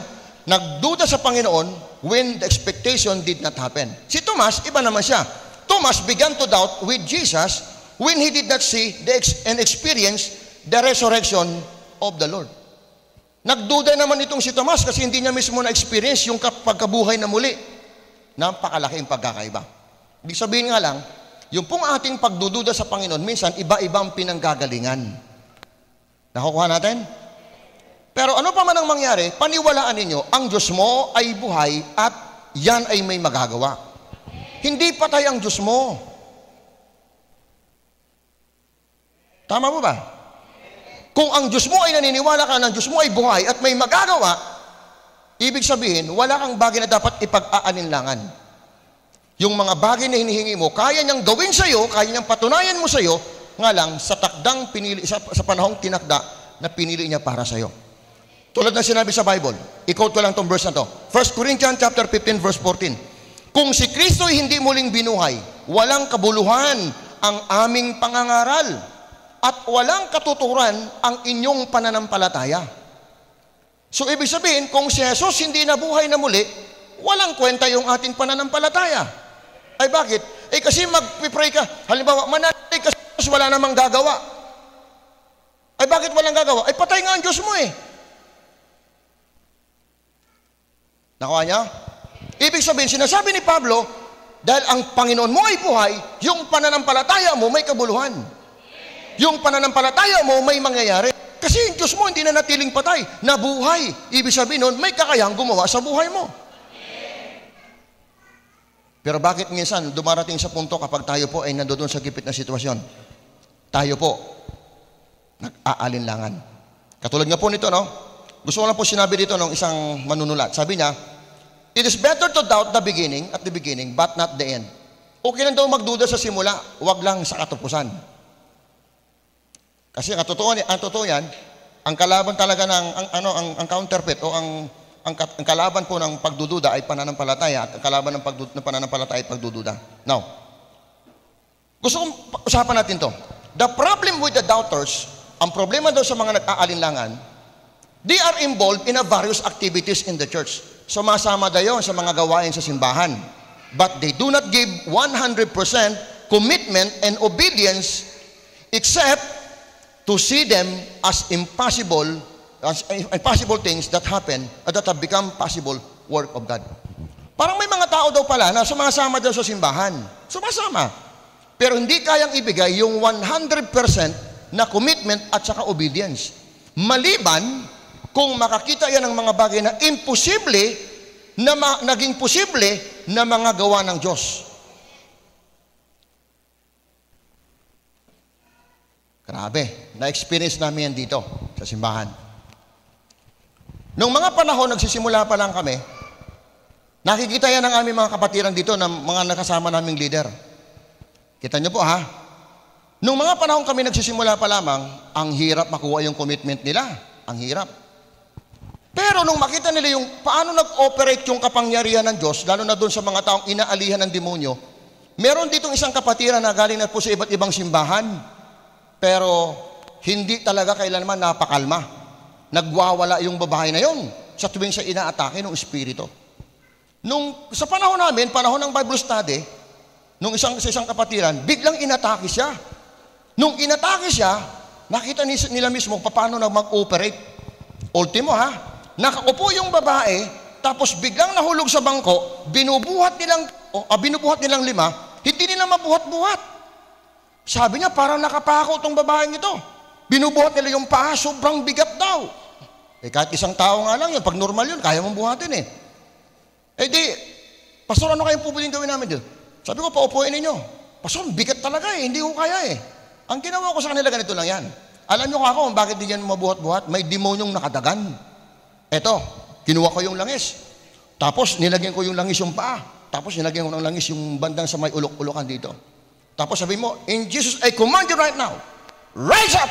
[SPEAKER 1] nagduda sa Panginoon when the expectation did not happen. Si Tomas, iba naman siya. Thomas began to doubt with Jesus when he did not see and experience the resurrection of the Lord. Nagduda naman itong si Tomas kasi hindi niya mismo na-experience yung pagkabuhay na muli. Napakalaking pagkakaiba. Ibig sabihin nga lang, yung pong ating pagdududa sa Panginoon, minsan iba-ibang pinanggagalingan. Nakukuha natin? Pero ano pa man ang mangyari, paniwalaan ninyo, ang Diyos mo ay buhay at yan ay may magagawa. Hindi patay ang Diyos mo. Tama mo ba? Kung ang Diyos mo ay naniniwala ka ng Diyos mo ay buhay at may magagawa, ibig sabihin, wala kang bagay na dapat ipag-aalinlangan. Yung mga bagay na hinihingi mo, kaya niyang gawin sa iyo, kaya niyang patunayan mo sa iyo, nga lang sa takdang pinili, sa panahong tinakda na pinili niya para sa iyo. Tulad ng sinabi sa Bible, i-quote ko lang itong verse na to. 1 Corinthians chapter 15 verse 14. Kung si Kristo ay hindi muling binuhay, walang kabuluhan ang aming pangangaral at walang katuturan ang inyong pananampalataya. So ibig sabihin, kung si Jesus hindi nabuhay na muli, walang kwenta yung ating pananampalataya. Ay bakit? Eh kasi mag-pray ka, halimbawa, manatay ka kasi wala namang gagawa. Ay bakit walang gagawa? Ay patay nga ang Diyos mo eh. Nakuha niya? Ibig sabihin, sinasabi ni Pablo, dahil ang Panginoon mo ay buhay, yung pananampalataya mo may kabuluhan. Yung pananampalataya mo may mangyayari. Kasi yung Diyos mo hindi na natiling patay, nabuhay. Ibig sabihin nun, may kakayahang gumawa sa buhay mo. Pero bakit minsan dumarating sa punto kapag tayo po ay nandoon sa gipit na sitwasyon? Tayo po, nag-aalinlangan. Katulad nga po nito, no? Gusto ko lang po sinabi dito ng isang manunulat. Sabi niya, it is better to doubt the beginning, at the beginning, but not the end. Okay lang daw magduda sa simula, wag lang sa katapusan. Kasi ang totoo yan, ang kalaban talaga ng, ang counterfeit, o ang kalaban po ng pagdududa ay pananampalataya, at ang kalaban ng pananampalataya ay pagdududa. Now, gusto kong usapan natin to. The problem with the doubters, ang problema daw sa mga nag-aalinlangan, they are involved in various activities in the church. Sumasama daw yun sa mga gawain sa simbahan. But they do not give 100% commitment and obedience except to see them as impossible things that happen that have become possible work of God. Parang may mga tao daw pala na sumasama daw sa simbahan. Sumasama. Pero hindi kayang ibigay yung 100% na commitment at saka obedience. Maliban kung makakita yan ng mga bagay na imposible, naging posible na mga gawa ng Diyos. Grabe, na-experience namin yan dito sa simbahan. Nung mga panahon, nagsisimula pa lang kami, nakikita yan ng aming mga kapatiran dito ng mga nakasama naming leader. Kita nyo po ha? Nung mga panahon kami nagsisimula pa lamang, ang hirap makuha yung commitment nila. Ang hirap. Pero nung makita nila yung paano nag-operate yung kapangyarihan ng Diyos, lalo na doon sa mga taong inaalihan ng demonyo, meron ditong isang kapatiran na galing na po sa iba't ibang simbahan, pero hindi talaga kailanman napakalma. Nagwawala yung babae na yon sa tuwing siya inaatake ng espiritu. Sa panahon namin, panahon ng Bible study, sa isang kapatiran, biglang inatake siya. Nung inatake siya, nakita nila mismo paano na mag-operate. Ultimo ha, nakaupo yung babae, tapos biglang nahulog sa bangko, binubuhat nilang 5, hindi nila mabuhat-buhat. Sabi niya, parang nakapako tong babaeng ito. Binubuhat nila yung paa, sobrang bigat daw. Kahit isang tao nga lang yun, pag normal yun, kaya mong buhatin eh. Pastor, ano kayong pupuling gawin namin doon? Sabi ko, paupuin ninyo. Pastor, bigat talaga eh, hindi ko kaya eh. Ang ginawa ko sa kanila, ganito lang yan. Alam nyo ako kung bakit di yan mabuhat-buhat? May demonyong nakadagan. Eto, kinuha ko yung langis. Tapos nilagyan ko yung langis yung paa. Tapos nilagyan ko ng langis yung bandang sa may ulok-ulokan dito. Tapos sabi mo, in Jesus, I command you right now, rise up!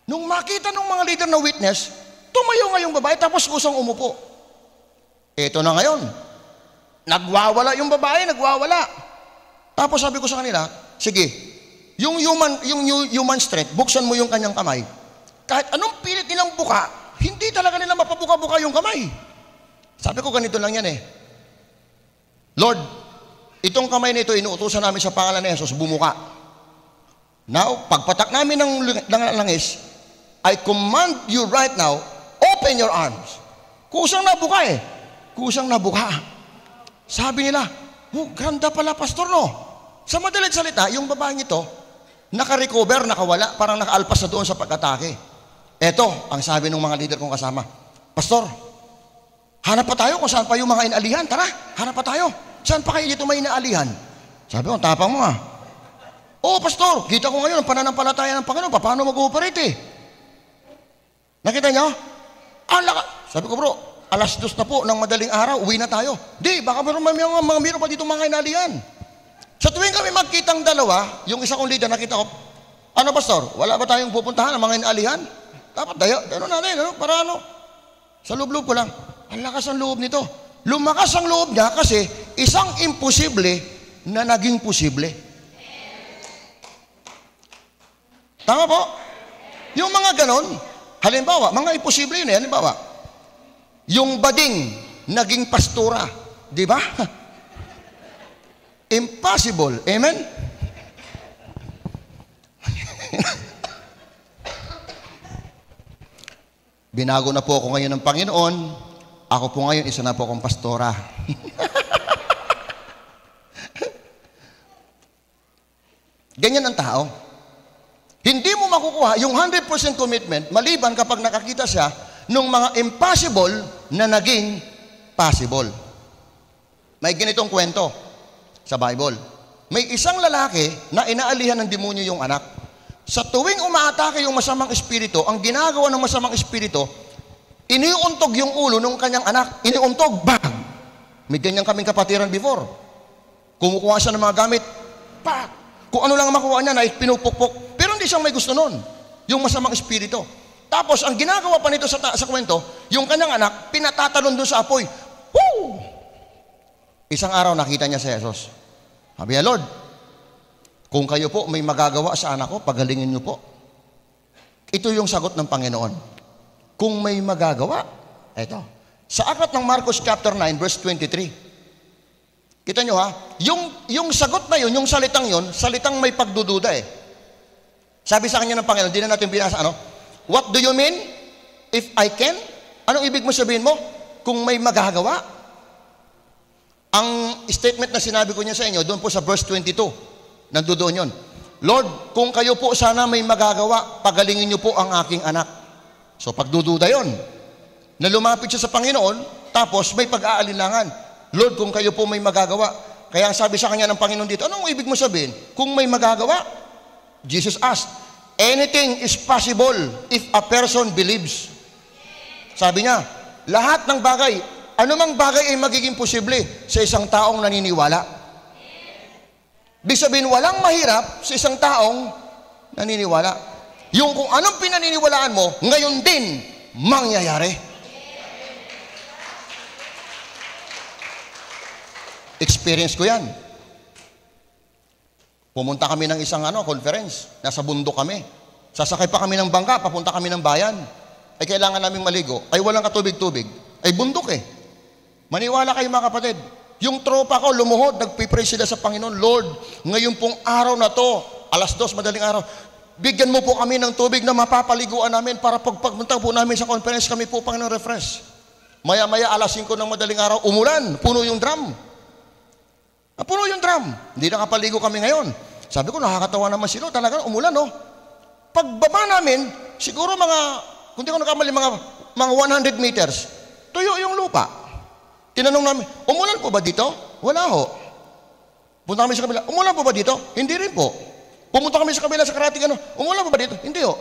[SPEAKER 1] Nung makita ng mga leader na witness, tumayo nga yung babae, tapos kusang umupo. Ito na ngayon. Nagwawala yung babae, nagwawala. Tapos sabi ko sa kanila, sige, yung human strength, buksan mo yung kanyang kamay. Kahit anong pilit nilang buka, hindi talaga nila mapabuka-buka yung kamay. Sabi ko, ganito lang yan eh. Lord, itong kamay nito, inuutusan namin sa pangalan ni Jesus, bumuka. Now, pagpatak namin ng langis, I command you right now, open your arms. Kusang nabuka eh. Kusang nabuka. Sabi nila, ganda pala, pastor, no? Sa madaling salita, yung babaeng ito, naka-recover, nakawala, parang nakaalpas na doon sa pag-atake. Eto, ang sabi ng mga leader kong kasama, pastor, hanap pa tayo kung saan pa yung mga inaalihan. Tara, hanap pa tayo. Saan pa kayo dito may inaalihan? Sabi ko, tapang mo ah. Oo, pastor, kita ko ngayon ang pananampalataya ng Panginoon. Paano mag-ooperate eh? Nakita nyo? Sabi ko, bro, 2:00 na po ng madaling araw, uwi na tayo. Di, baka meron pa dito mga inaalihan. Sa tuwing kami magkitang dalawa, yung isa kong leader, nakita ko, ano pastor, wala ba tayong pupuntahan ng mga inaalihan? Dapat natin, para ano? Sa loob-loob ko lang, ang lakas ang loob nito. Lumakas ang loob niya kasi isang imposible na naging posible. Tama po? Yung mga ganon, halimbawa, mga imposible yun eh, halimbawa, yung bading naging pastora, di ba? Impossible. Amen? Binago na po ako ngayon ng Panginoon. Ako po ngayon, isa na po akong pastora. Ganyan ang tao. Hindi mo makukuha yung 100% commitment maliban kapag nakakita siya ng mga impossible na naging possible. May ganitong kwento sa Bible. May isang lalaki na inaalihan ng demonyo yung anak. Sa tuwing umaatake yung masamang espiritu, ang ginagawa ng masamang espiritu, iniuntog yung ulo ng kanyang anak. Iniuntog, bang! May ganyan kaming kapatiran before. Kumukuha siya ng mga gamit, pak! Kung ano lang makuha niya, na pinupukpok. Pero hindi siyang may gusto nun. Yung masamang espiritu. Tapos, ang ginagawa pa nito sa kwento, yung kanyang anak, pinatatalon doon sa apoy. Woo! Isang araw nakita niya si Jesus. Sabi niya, Lord, kung kayo po may magagawa sa anak ko, pagalingin niyo po. Ito yung sagot ng Panginoon. Kung may magagawa, eto. Sa aklat ng Marcos chapter 9, verse 23. Kita nyo ha, yung sagot na yun, yung salitang yun, salitang may pagdududa eh. Sabi sa kanya ng Panginoon, di na natin binasa, ano? What do you mean? If I can? Anong ibig mo sabihin mo? Kung may magagawa? Ang statement na sinabi ko niya sa inyo, doon po sa verse 22, nandoon yun. Lord, kung kayo po sana may magagawa, pagalingin niyo po ang aking anak. So pagdududa yun. Na lumapit siya sa Panginoon, tapos may pag-aalinlangan. Lord, kung kayo po may magagawa. Kaya sabi sa kanya ng Panginoon dito, anong ibig mo sabihin? Kung may magagawa? Jesus asked, anything is possible if a person believes. Sabi niya, lahat ng bagay, anumang bagay ay magiging posible sa isang taong naniniwala. Ibig sabihin, walang mahirap sa isang taong naniniwala. Yung kung anong pinaniniwalaan mo, ngayon din mangyayari. Experience ko yan. Pumunta kami ng isang conference. Nasa bundok kami. Sasakay pa kami ng bangka, papunta kami ng bayan. Ay kailangan naming maligo. Ay walang katubig-tubig. Ay bundok eh. Maniwala kayo mga kapatid. Yung tropa ko lumuhod, nagpipray sila sa Panginoon, Lord, ngayon pong araw na to, 2:00 madaling araw, bigyan mo po kami ng tubig na mapapaliguan namin para pagpunta po namin sa conference, kami po Panginoon refresh. Maya-maya 5:00 ng madaling araw, umulan, puno yung drum. Puno yung drum. Hindi nakapaligo kami ngayon. Sabi ko, nakakatawa naman sila, talaga umulan, no? Pagbaba namin, siguro kung di ko nakamali, mga 100 meters, tuyo yung lupa. Tinanong namin, umulan po ba dito? Wala ho. Punta kami sa kabila, umulan po ba dito? Hindi rin po. Pumunta kami sa kabila sa karating, umulan po ba dito? Hindi ho.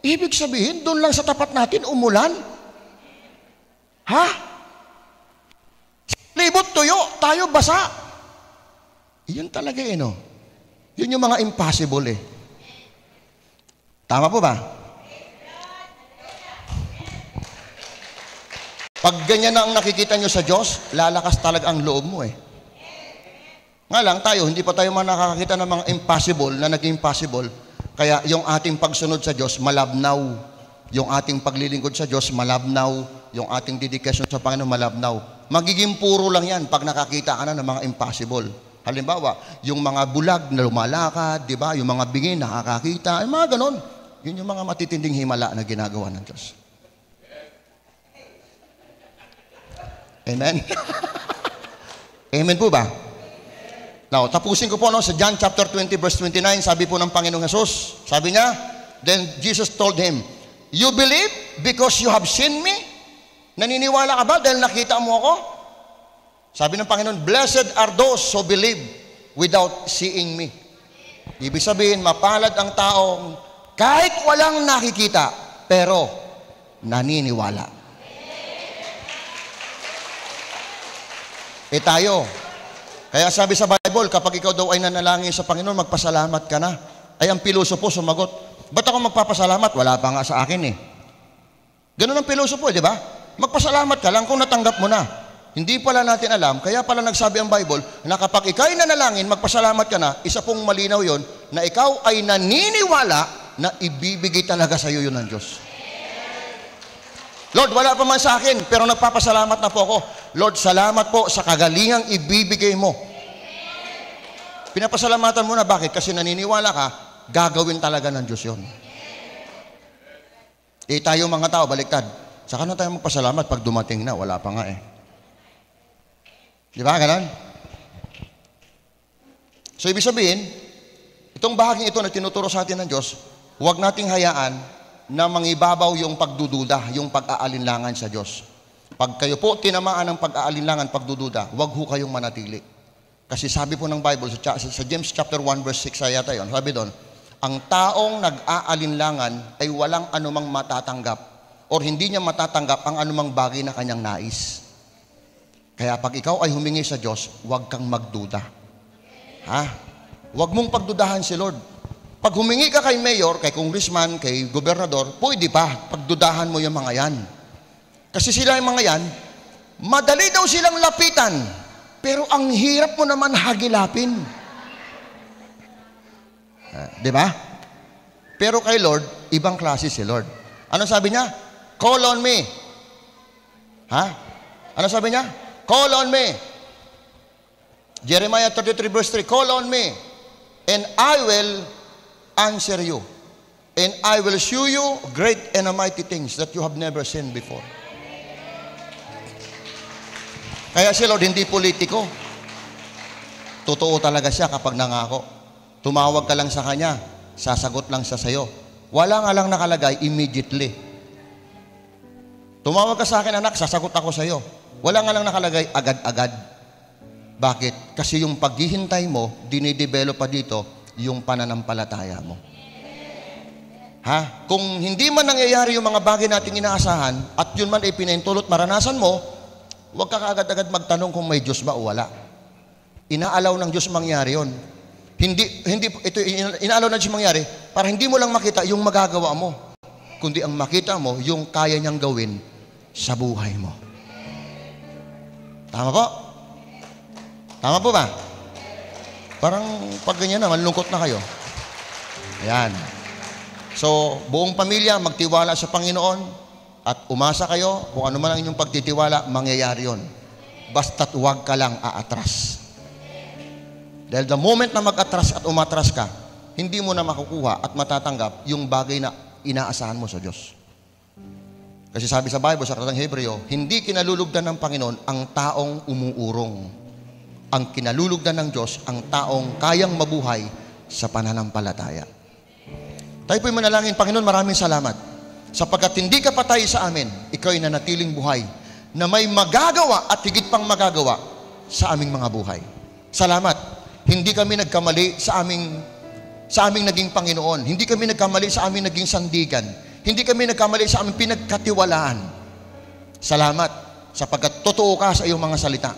[SPEAKER 1] Ibig sabihin, doon lang sa tapat natin, umulan? Ha? Libot tuyo, tayo basa. Iyon talaga Yun yung mga impossible eh. Tama po ba? Pag ganyan na ang nakikita nyo sa Diyos, lalakas talaga ang loob mo eh. Nga lang tayo, hindi pa tayo nakakakita ng mga impossible na naging possible. Kaya yung ating pagsunod sa Diyos, malabnaw. Yung ating paglilingkod sa Diyos, malabnaw. Yung ating dedikasyon sa Panginoon, malabnaw. Magiging puro lang yan pag nakakita ka na ng mga impossible. Halimbawa, yung mga bulag na lumalakad, di ba? Yung mga bingi nakakakita, ay mga ganon. Yun yung mga matitinding himala na ginagawa ng Diyos. Amen? Amen po ba? Now, tapusin ko po sa John chapter 20 verse 29, sabi po ng Panginoong Jesus, sabi niya, then Jesus told him, you believe because you have seen me? Naniniwala ka ba dahil nakita mo ako? Sabi ng Panginoon, blessed are those who believe without seeing me. Ibig sabihin, mapalad ang taong kahit walang nakikita, pero naniniwala. Tayo. Kaya sabi sa Bible, kapag ikaw daw ay nanalangin sa Panginoon, magpasalamat ka na. Ay ang pilosopo sumagot, ba't ako magpapasalamat? Wala pa nga sa akin eh. Ganun ang pilosopo, di ba? Magpasalamat ka lang kung natanggap mo na. Hindi pala natin alam, kaya pala nagsabi ang Bible, na kapag ikaw ay nanalangin, magpasalamat ka na, isa pong malinaw yon na ikaw ay naniniwala na ibibigay talaga sa iyo yun ng Diyos. Lord, wala pa man sa akin, pero nagpapasalamat na po ako. Lord, salamat po sa kagalingang ibibigay mo. Pinapasalamatan mo na, bakit? Kasi naniniwala ka, gagawin talaga ng Diyos yun. Tayo mga tao, baliktad. Saka na tayo magpasalamat pag dumating na, wala pa nga eh. Di ba, ganun? So, ibig sabihin, itong bahaging ito na tinuturo sa atin ng Diyos, huwag nating hayaan na mangibabaw yung pagdududa, yung pag-aalinlangan sa Diyos. Pag kayo po tinamaan ng pag-aalinlangan, pagdududa, huwag ho kayong manatili. Kasi sabi po ng Bible, sa James chapter 1 verse 6 ayata yun, sabi doon, ang taong nag-aalinlangan ay walang anumang matatanggap or hindi niya matatanggap ang anumang bagay na kanyang nais. Kaya pag ikaw ay humingi sa Diyos, huwag kang magduda. Ha? Huwag mong pagdudahan si Lord. Pag humingi ka kay mayor, kay congressman, kay gobernador, pwede pa, pagdudahan mo yung mga yan. Kasi sila yung mga yan, madali daw silang lapitan, pero ang hirap mo naman hagilapin. Di ba? Pero kay Lord, ibang klase si Lord. Ano sabi niya? Call on me. Ha? Ano sabi niya? Call on me. Jeremiah 33 verse 3, call on me, and I will answer you, and I will show you great and mighty things that you have never seen before. Kaya si Lord hindi politiko. Totoo talaga siya kapag nangako. Tumawag ka lang sa Kanya, sasagot lang siya sa'yo. Wala nga lang nakalagay immediately. Tumawag ka sa akin, anak, sasagot ako sa'yo. Wala nga lang nakalagay agad-agad. Bakit? Kasi yung paghihintay mo, dinidevelop pa dito yung pananampalataya mo. Ha? Kung hindi man nangyayari yung mga bagay nating inaasahan at yun man ay pinahintulot maranasan mo, huwag ka kaagad-agad magtanong kung may Diyos ba o wala. Inaalaw ng Diyos mangyari yun. Ito inaalaw ng Diyos mangyari para hindi mo lang makita yung magagawa mo, kundi ang makita mo yung kaya niyang gawin sa buhay mo. Tama po? Tama po ba? Parang pag ganyan na, malungkot na kayo. Ayan. So, buong pamilya, magtiwala sa Panginoon at umasa kayo, kung ano man ang inyong pagtitiwala, mangyayari yun. Basta't huwag ka lang aatras. Dahil the moment na mag-atras at umatras ka, hindi mo na makukuha at matatanggap yung bagay na inaasahan mo sa Diyos. Kasi sabi sa Bible, sa Karatang Hebreo, hindi kinalulugdan ng Panginoon ang taong umuurong. Ang kinalulugdan ng Diyos, ang taong kayang mabuhay sa pananampalataya. Tayo po'y manalangin, Panginoon, maraming salamat. Sapagkat hindi ka patay sa amin, ikaw ay nanatiling buhay, na may magagawa at higit pang magagawa sa aming mga buhay. Salamat. Hindi kami nagkamali sa aming naging Panginoon. Hindi kami nagkamali sa aming naging sandigan. Hindi kami nagkamali sa aming pinagkatiwalaan. Salamat, sapagkat totoo ka sa iyong mga salita.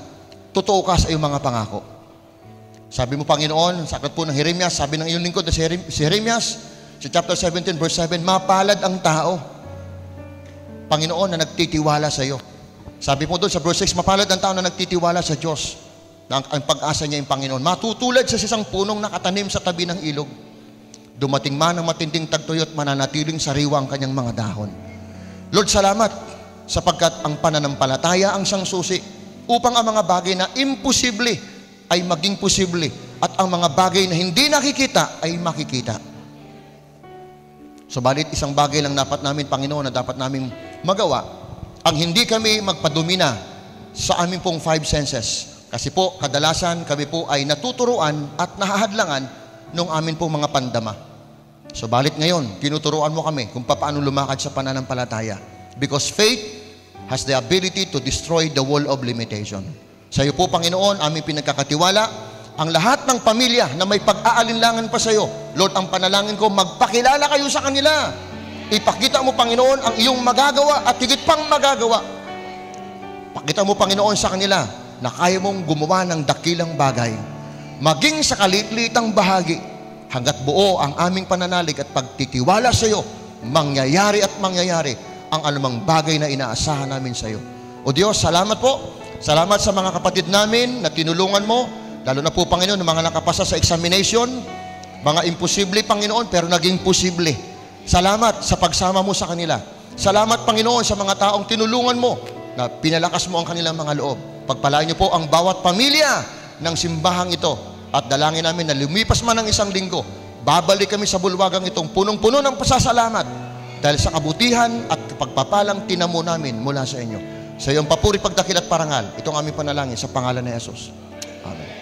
[SPEAKER 1] Totoo ka sa iyong mga pangako. Sabi mo, Panginoon, sa aklat po ng Jeremias, sabi ng iyong lingkod na si Jeremias, sa chapter 17, verse 7, mapalad ang tao, Panginoon, na nagtitiwala sa iyo. Sabi mo doon sa verse 6, mapalad ang tao na nagtitiwala sa Diyos, na ang pag-asa niya yung Panginoon. Matutulad sa isang punong nakatanim sa tabi ng ilog. Dumating man ang matinding tagtuyot, mananatiling sariwa ang kanyang mga dahon. Lord, salamat, sapagkat ang pananampalataya ang siyang susi upang ang mga bagay na imposible ay maging posible at ang mga bagay na hindi nakikita ay makikita. Subalit isang bagay lang dapat namin, Panginoon, na dapat namin magawa, ang hindi kami magpadumina sa aming pong 5 senses. Kasi po, kadalasan kami po ay natuturuan at nahahadlangan ng amin pong mga pandama. Subalit ngayon, tinuturuan mo kami kung paano lumakad sa pananampalataya. Because faith has the ability to destroy the wall of limitation. Sa iyo po, Panginoon, aming pinagkakatiwala, ang lahat ng pamilya na may pag-aalinlangan pa sa iyo, Lord, ang panalangin ko, magpakilala kayo sa kanila. Ipakita mo, Panginoon, ang iyong magagawa at higit pang magagawa. Pakita mo, Panginoon, sa kanila na kaya mong gumawa ng dakilang bagay. Maging sa kaliit-liitang bahagi, hanggat buo ang aming pananalig at pagtitiwala sa iyo, mangyayari at mangyayari ang anumang bagay na inaasahan namin sa iyo. O Diyos, salamat po. Salamat sa mga kapatid namin na tinulungan mo, lalo na po, Panginoon, ng mga nakapasa sa examination, mga imposible, Panginoon, pero naging posible. Salamat sa pagsama mo sa kanila. Salamat, Panginoon, sa mga taong tinulungan mo na pinalakas mo ang kanilang mga loob. Pagpalain niyo po ang bawat pamilya ng simbahang ito at dalangin namin na lumipas man ng isang linggo, babalik kami sa bulwagang itong punong-puno ng pasasalamat dahil sa kabutihan at pagpapalang tinamo namin mula sa inyo. Sa iyong papuri, pagdakil at parangal, itong aming panalangin sa pangalan ni Jesus. Amen.